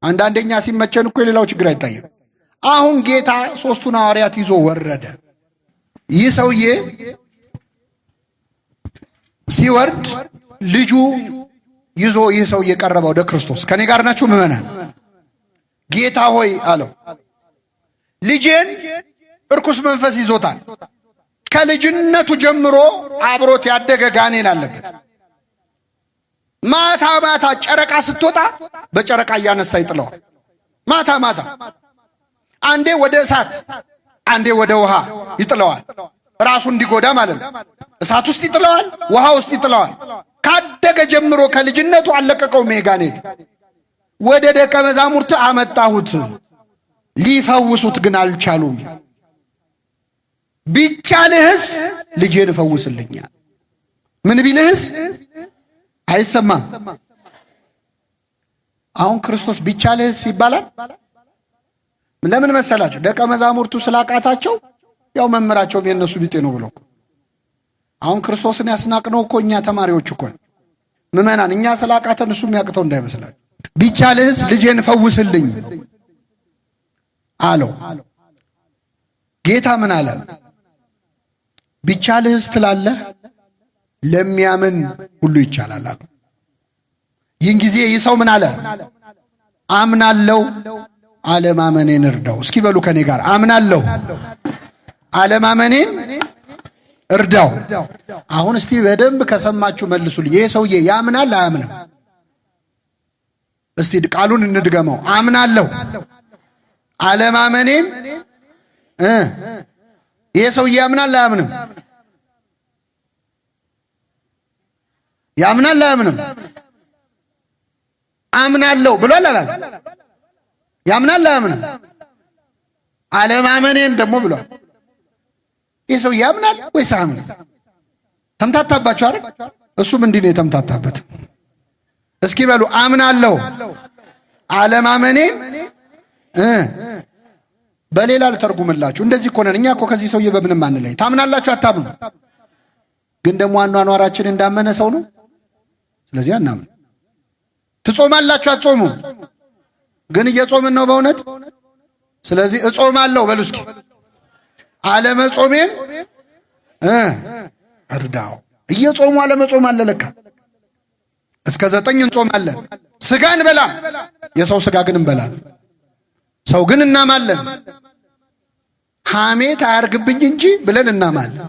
አንዳንደኛ ሲመቸን እኮ የሌላው ችግር አይታየም። አሁን ጌታ 3ቱን ሐዋርያት ይዞ ወረደ። ይህ ሰውዬ ሲወርድ ልጁ ይዞ ይህ ሰውዬ ቀረበ ወደ ክርስቶስ። ከኔ ጋር ናችሁ ምዕመናን? ጌታ ሆይ አለው፣ ልጄን እርኩስ መንፈስ ይዞታል። ከልጅነቱ ጀምሮ አብሮት ያደገ ጋኔን አለበት። ማታ ማታ ጨረቃ ስትወጣ በጨረቃ እያነሳ ይጥለዋል። ማታ ማታ አንዴ ወደ እሳት አንዴ ወደ ውሃ ይጥለዋል። ራሱ እንዲጎዳ ማለት ነው። እሳት ውስጥ ይጥለዋል፣ ውሃ ውስጥ ይጥለዋል። ካደገ ጀምሮ ከልጅነቱ አለቀቀውም ይሄ ጋኔን። ወደ ደቀ መዛሙርት አመጣሁት፣ ሊፈውሱት ግን አልቻሉም። ቢቻልህስ ልጄን ፈውስልኛል። ምን ቢልህስ አይሰማም። አሁን ክርስቶስ ቢቻልህስ ይባላል። ለምን መሰላችሁ? ደቀ መዛሙርቱ ስላቃታቸው ያው መምህራቸውም የነሱ ቢጤ ነው ብለው። አሁን ክርስቶስን ያስናቅነው እኮ እኛ ተማሪዎች እኮ ምዕመናን፣ እኛ ስላቃተን እሱ የሚያቅተው እንዳይመስላችሁ። ቢቻልህስ ልጄን ፈውስልኝ አለው። ጌታ ምን አለ? ቢቻልህስ ትላለህ፣ ለሚያምን ሁሉ ይቻላል አለ። ይህን ጊዜ ይህ ሰው ምን አለ? አምናለሁ አለማመኔን እርዳው። እስኪ በሉ ከኔ ጋር አምናለሁ አለማመኔን እርዳው። አሁን እስቲ በደንብ ከሰማችሁ መልሱልኝ። ይሄ ሰውዬ ያምናል አያምንም? እስቲ ቃሉን እንድገመው። አምናለሁ አለማመኔን ይሄ ሰውዬ ያምናል አያምንም? ያምናል አያምንም? አምናለሁ ብሏል አላል? ያምናል አያምንም? አለማመኔን ደግሞ ብሏል። ይህ ሰው ያምናል ወይስ አያምንም? ተምታታባችሁ አይደል? እሱም እንዲህ ነው የተምታታበት። እስኪ በሉ አምናለሁ አለማመኔን በሌላ ልተርጉምላችሁ። እንደዚህ እኮ ነን እኛ እኮ ከዚህ ሰውዬ በምንም አንለይ። ታምናላችሁ አታምኑ? ግን ደግሞ አኗኗራችን እንዳመነ ሰው ነው። ስለዚህ አናምን። ትጾማላችሁ አትጾሙም? ግን እየጾምን ነው በእውነት። ስለዚህ እጾማለሁ በሉ እስኪ። አለመጾሜን እርዳው። እየጾሙ አለመጾም አለ ለካ። እስከ 9 እንጾማለን። ስጋ እንበላም፣ የሰው ስጋ ግን እንበላለን። ሰው ግን እናማለን። ሐሜት አያርግብኝ እንጂ ብለን እናማለን።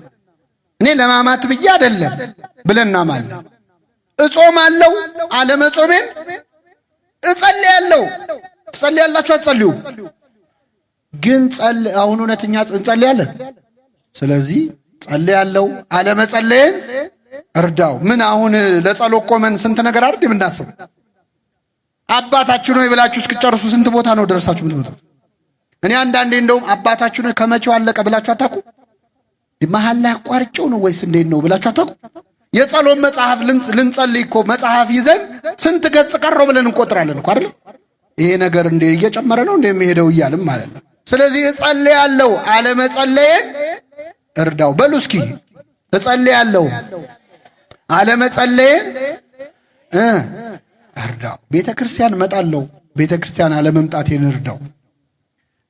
እኔ ለማማት ብዬ አይደለም ብለን እናማለን። እጾማለሁ አለመጾሜን እጸልያለሁ። ትጸልያላችሁ አትጸልዩም? ግን አሁን እውነተኛ እንጸልያለን። ስለዚህ ጸልያለሁ አለመጸለየን እርዳው። ምን አሁን ለጸሎት ቆመን ስንት ነገር አይደል የምናስበው? አባታችሁ ነው ብላችሁ እስክጨርሱ ስንት ቦታ ነው ደርሳችሁ የምትመጡት? እኔ አንዳንዴ እንደውም አባታችሁ ነው ከመቼው አለቀ ብላችሁ አታውቁ? መሀል ላይ አቋርጬው ነው ወይስ እንዴት ነው ብላችሁ አታውቁ? የጸሎት መጽሐፍ ልንጸልይ እኮ መጽሐፍ ይዘን ስንት ገጽ ቀረው ብለን እንቆጥራለን እኮ አይደል? ይሄ ነገር እንደ እየጨመረ ነው እንደሚሄደው እያልም ማለት ነው። ስለዚህ እጸልያለሁ አለመጸለየን እርዳው በሉ እስኪ። እጸልያለሁ አለመጸለየን እርዳው። ቤተ ክርስቲያን እመጣለሁ፣ ቤተ ክርስቲያን አለመምጣቴን እርዳው።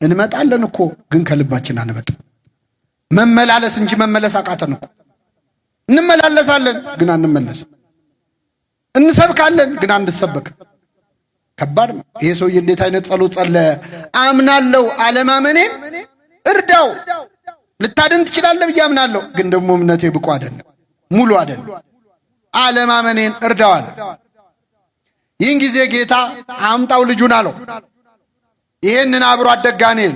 እንመጣለን እኮ ግን ከልባችን አንመጣም። መመላለስ እንጂ መመለስ አቃተን እኮ። እንመላለሳለን ግን አንመለስም። እንሰብካለን ግን አንሰበክ። ከባድ ነው። ይሄ ሰውዬ እንዴት አይነት ጸሎት ጸለየ? አምናለሁ አለማመኔን እርዳው። ልታድን ትችላለህ ብዬ አምናለሁ፣ ግን ደግሞ እምነቴ ብቁ አይደለም፣ ሙሉ አይደለም። አለማመኔን እርዳው አለ። ይህን ጊዜ ጌታ አምጣው ልጁን አለው። ይሄንን አብሮ አደግ ጋኔን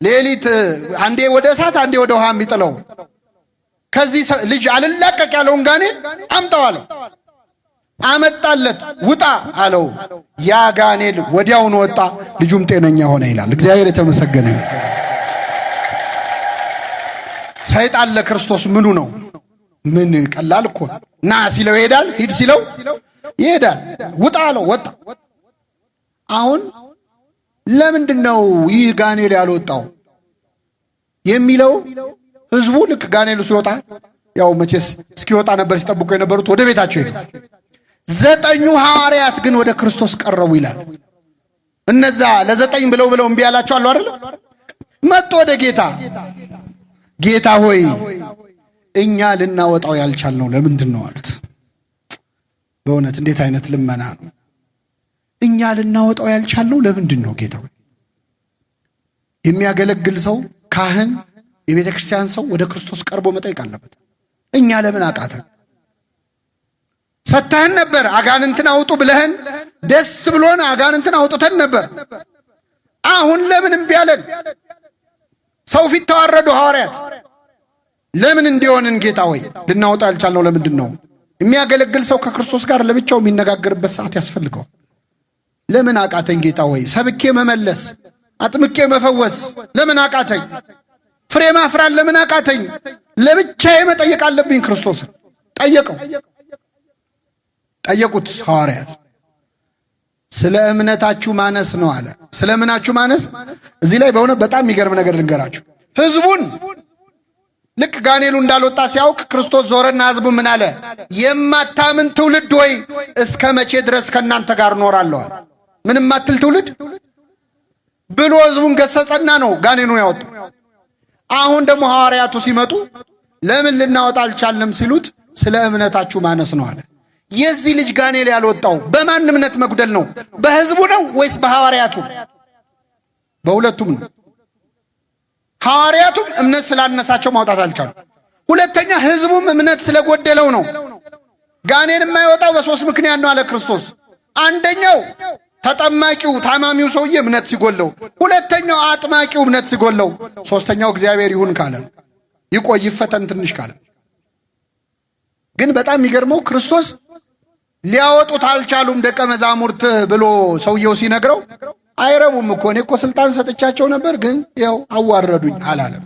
ሌሊት አንዴ ወደ እሳት አንዴ ወደ ውሃ የሚጥለው ከዚህ ልጅ አልላቀቅ ያለውን ጋኔን አምጣው አለው። አመጣለት። ውጣ አለው። ያ ጋኔን ወዲያውኑ ወጣ፣ ልጁም ጤነኛ ሆነ ይላል። እግዚአብሔር የተመሰገነ ይሁን። ሰይጣን ለክርስቶስ ምኑ ነው? ምን ቀላል እኮ ና ሲለው ይሄዳል፣ ሂድ ሲለው ይሄዳል። ውጣ አለው፣ ወጣ። አሁን ለምንድነው ይህ ጋኔል ያልወጣው የሚለው? ህዝቡ ልክ ጋኔሉ ሲወጣ ያው መቼስ እስኪወጣ ነበር ሲጠብቁ የነበሩት፣ ወደ ቤታቸው ሄዱ። 9 ሐዋርያት ግን ወደ ክርስቶስ ቀረቡ ይላል። እነዛ ለ9 ብለው እምቢ ያላቸው አሉ አይደል? መጡ ወደ ጌታ። ጌታ ሆይ እኛ ልናወጣው ያልቻልነው ለምንድን ነው አሉት። በእውነት እንዴት አይነት ልመና ነው! እኛ ልናወጣው ያልቻልነው ለምንድን ነው ጌታ? የሚያገለግል ሰው፣ ካህን፣ የቤተ ክርስቲያን ሰው ወደ ክርስቶስ ቀርቦ መጠየቅ አለበት። እኛ ለምን አቃተን? ሰጥተህን ነበር፣ አጋንንትን አውጡ ብለህን ደስ ብሎን አጋንንትን አውጥተን ነበር። አሁን ለምን እምቢ አለን? ሰው ፊት ተዋረዱ ሐዋርያት። ለምን እንዲሆንን ጌታ ሆይ ልናወጣ ያልቻልነው ለምንድን ነው? የሚያገለግል ሰው ከክርስቶስ ጋር ለብቻው የሚነጋገርበት ሰዓት ያስፈልገዋል። ለምን አቃተኝ ጌታ ሆይ? ሰብኬ መመለስ፣ አጥምቄ መፈወስ ለምን አቃተኝ? ፍሬ ማፍራት ለምን አቃተኝ? ለብቻዬ መጠየቅ አለብኝ። ክርስቶስን ጠየቁት ሐዋርያት። ስለ እምነታችሁ ማነስ ነው አለ። ስለ ምናችሁ ማነስ? እዚህ ላይ በእውነት በጣም የሚገርም ነገር ልንገራችሁ። ህዝቡን ልክ ጋኔሉ እንዳልወጣ ሲያውቅ ክርስቶስ ዞረና ህዝቡ ምን አለ? የማታምን ትውልድ ሆይ እስከ መቼ ድረስ ከእናንተ ጋር እኖራለሁ? ምንም ማትል ትውልድ ብሎ ህዝቡን ገሰጸና ነው ጋኔኑን ያወጡ። አሁን ደግሞ ሐዋርያቱ ሲመጡ ለምን ልናወጣ አልቻልንም ሲሉት ስለ እምነታችሁ ማነስ ነው አለ። የዚህ ልጅ ጋኔል ያልወጣው በማን እምነት መጉደል ነው? በህዝቡ ነው ወይስ በሐዋርያቱ? በሁለቱም ነው። ሐዋርያቱም እምነት ስላነሳቸው ማውጣት አልቻሉ። ሁለተኛ ህዝቡም እምነት ስለጎደለው ነው። ጋኔን የማይወጣው በሶስት ምክንያት ነው አለ ክርስቶስ። አንደኛው ተጠማቂው ታማሚው ሰውዬ እምነት ሲጎለው፣ ሁለተኛው አጥማቂው እምነት ሲጎለው፣ ሶስተኛው እግዚአብሔር ይሁን ካለ ይቆይ ይፈተን ትንሽ ካለ። ግን በጣም የሚገርመው ክርስቶስ ሊያወጡት አልቻሉም ደቀ መዛሙርት ብሎ ሰውየው ሲነግረው አይረቡም እኮ እኔ እኮ ስልጣን ሰጥቻቸው ነበር ግን ያው አዋረዱኝ አላለም።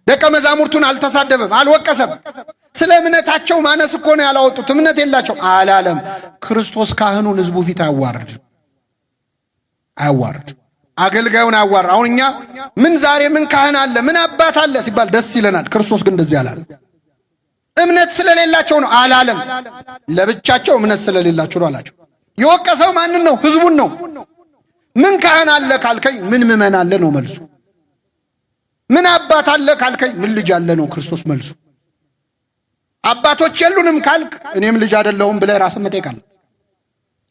ደቀ መዛሙርቱን አልተሳደበም፣ አልወቀሰም። ስለ እምነታቸው ማነስ እኮ ነው ያላወጡት፣ እምነት የላቸው አላለም። ክርስቶስ ካህኑን ህዝቡ ፊት አያዋርድ አገልጋዩን አያዋርድ። አሁን እኛ ምን ዛሬ ምን ካህን አለ ምን አባት አለ ሲባል ደስ ይለናል። ክርስቶስ ግን እንደዚህ አላለም። እምነት ስለሌላቸው ነው አላለም። ለብቻቸው እምነት ስለሌላቸው ነው አላቸው። የወቀሰው ማንን ነው? ህዝቡን ነው። ምን ካህን አለ ካልከኝ ምን ምእመን አለ ነው መልሱ። ምን አባት አለ ካልከኝ ምን ልጅ አለ ነው ክርስቶስ መልሱ። አባቶች የሉንም ካልክ እኔም ልጅ አይደለሁም ብለህ ራስን መጠየቅ አለ።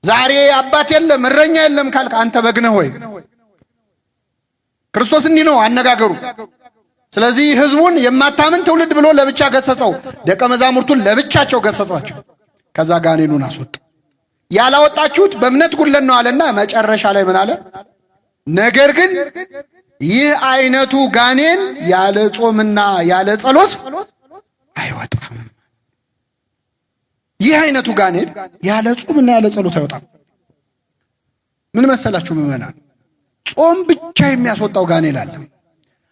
ዛሬ አባት የለም እረኛ የለም ካልክ አንተ በግ ነህ ወይ? ክርስቶስ እንዲህ ነው አነጋገሩ። ስለዚህ ህዝቡን የማታምን ትውልድ ብሎ ለብቻ ገሰጸው፣ ደቀ መዛሙርቱን ለብቻቸው ገሰጻቸው። ከዛ ጋኔኑን አስወጣ። ያላወጣችሁት በእምነት ጉድለት ነው አለና መጨረሻ ላይ ምን አለ? ነገር ግን ይህ አይነቱ ጋኔን ያለ ጾምና ያለ ጸሎት አይወጣም። ይህ አይነቱ ጋኔን ያለ ጾምና ያለ ጸሎት አይወጣም። ምን መሰላችሁ ምእመናን? ጾም ብቻ የሚያስወጣው ጋኔን አለ።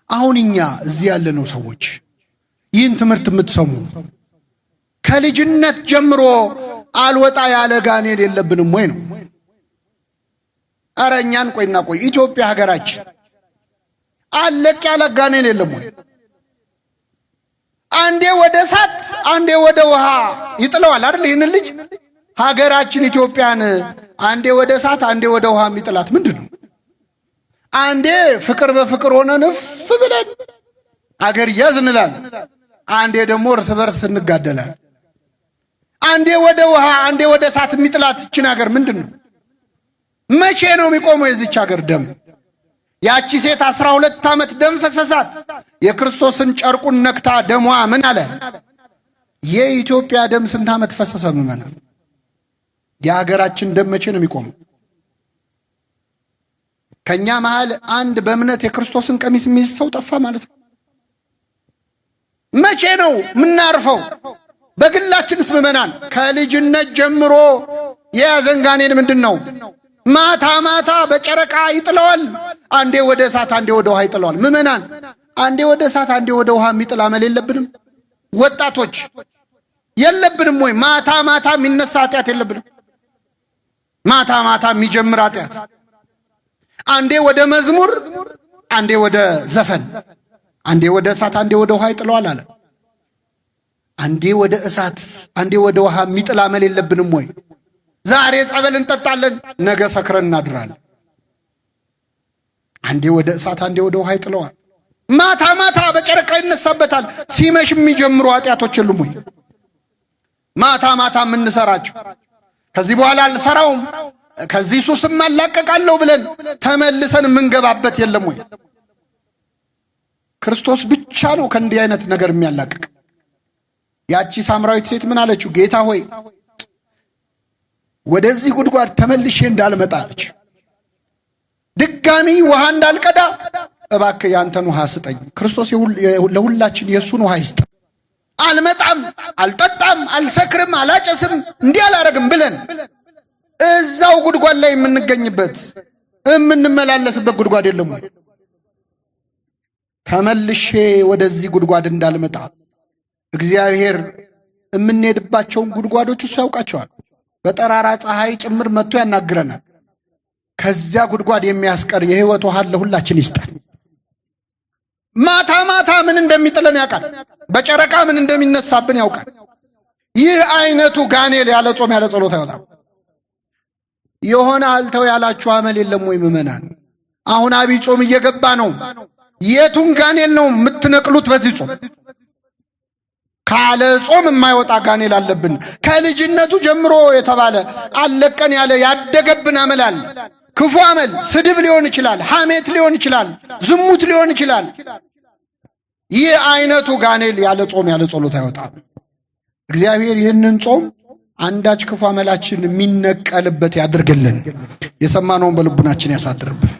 አሁን እኛ እዚህ ያለነው ሰዎች ይህን ትምህርት የምትሰሙ ከልጅነት ጀምሮ አልወጣ ያለ ጋኔን የለብንም ወይ ነው? ኧረ እኛን ቆይ ኢትዮጵያ ሀገራችን አለቅ ያለ ጋኔን የለም ወይ? አንዴ ወደ እሳት አንዴ ወደ ውሃ ይጥለዋል አይደል? ይህን ልጅ ሀገራችን ኢትዮጵያን አንዴ ወደ እሳት አንዴ ወደ ውሃ የሚጥላት ምንድን ነው? አንዴ ፍቅር በፍቅር ሆነን እፍ ብለን አገር ያዝ እንላለን፣ አንዴ ደግሞ እርስ በርስ እንጋደላለን። አንዴ ወደ ውሃ አንዴ ወደ እሳት የሚጥላት እችን ሀገር ምንድን ነው? መቼ ነው የሚቆመው የዚች ሀገር ደም? ያቺ ሴት 12 ዓመት ደም ፈሰሳት። የክርስቶስን ጨርቁን ነክታ ደሟ ምን አለ? የኢትዮጵያ ደም ስንት ዓመት ፈሰሰ? ምመና የሀገራችን ደም መቼ ነው የሚቆመው? ከኛ መሃል አንድ በእምነት የክርስቶስን ቀሚስ የሚይዝ ሰው ጠፋ ማለት ነው። መቼ ነው ምናርፈው? በግላችንስ ምመናን ከልጅነት ጀምሮ የያዘን ጋኔን ምንድን ነው? ማታ ማታ በጨረቃ ይጥለዋል። አንዴ ወደ እሳት አንዴ ወደ ውሃ ይጥለዋል። ምእመናን አንዴ ወደ እሳት አንዴ ወደ ውሃ የሚጥል አመል የለብንም? ወጣቶች የለብንም ወይ? ማታ ማታ የሚነሳ ኃጢአት የለብንም? ማታ ማታ የሚጀምር ኃጢአት አንዴ ወደ መዝሙር አንዴ ወደ ዘፈን አንዴ ወደ እሳት አንዴ ወደ ውሃ ይጥለዋል አለ። አንዴ ወደ እሳት አንዴ ወደ ውሃ የሚጥል አመል የለብንም ወይ? ዛሬ ጸበል እንጠጣለን፣ ነገ ሰክረን እናድራለን። አንዴ ወደ እሳት አንዴ ወደ ውሃ ይጥለዋል። ማታ ማታ በጨረቃ ይነሳበታል። ሲመሽ የሚጀምሩ ኃጢአቶች የሉም ወይ? ማታ ማታ የምንሰራቸው ከዚህ በኋላ አልሰራውም ከዚህ ሱስም አላቀቃለሁ ብለን ተመልሰን የምንገባበት የለም ወይ? ክርስቶስ ብቻ ነው ከእንዲህ አይነት ነገር የሚያላቅቅ። ያቺ ሳምራዊት ሴት ምን አለችው? ጌታ ሆይ ወደዚህ ጉድጓድ ተመልሼ እንዳልመጣ አለች። ድጋሚ ውሃ እንዳልቀዳ እባክህ ያንተን ውሃ ስጠኝ። ክርስቶስ ለሁላችን የእሱን ውሃ ይስጥ። አልመጣም፣ አልጠጣም፣ አልሰክርም፣ አላጨስም፣ እንዲህ አላረግም ብለን እዛው ጉድጓድ ላይ የምንገኝበት የምንመላለስበት ጉድጓድ የለም ወይ? ተመልሼ ወደዚህ ጉድጓድ እንዳልመጣ እግዚአብሔር የምንሄድባቸውን ጉድጓዶች እሱ ያውቃቸዋል። በጠራራ ፀሐይ ጭምር መጥቶ ያናግረናል። ከዚያ ጉድጓድ የሚያስቀር የሕይወት ውሃ ለሁላችን ይስጠን። ማታ ማታ ምን እንደሚጥለን ያውቃል። በጨረቃ ምን እንደሚነሳብን ያውቃል። ይህ አይነቱ ጋኔል ያለ ጾም ያለ ጸሎት አይወጣም። የሆነ አልተው ያላችሁ አመል የለም ወይ ምእመናን? አሁን አብይ ጾም እየገባ ነው። የቱን ጋኔል ነው የምትነቅሉት በዚህ ጾም? ካለ ጾም የማይወጣ ጋኔል አለብን። ከልጅነቱ ጀምሮ የተባለ አለቀን ያለ ያደገብን አመላል፣ ክፉ አመል፣ ስድብ ሊሆን ይችላል፣ ሐሜት ሊሆን ይችላል፣ ዝሙት ሊሆን ይችላል። ይህ አይነቱ ጋኔል ያለ ጾም ያለ ጸሎት አይወጣም። እግዚአብሔር ይህንን ጾም አንዳች ክፉ አመላችን የሚነቀልበት ያድርግልን። የሰማነውን በልቡናችን ያሳድርብን።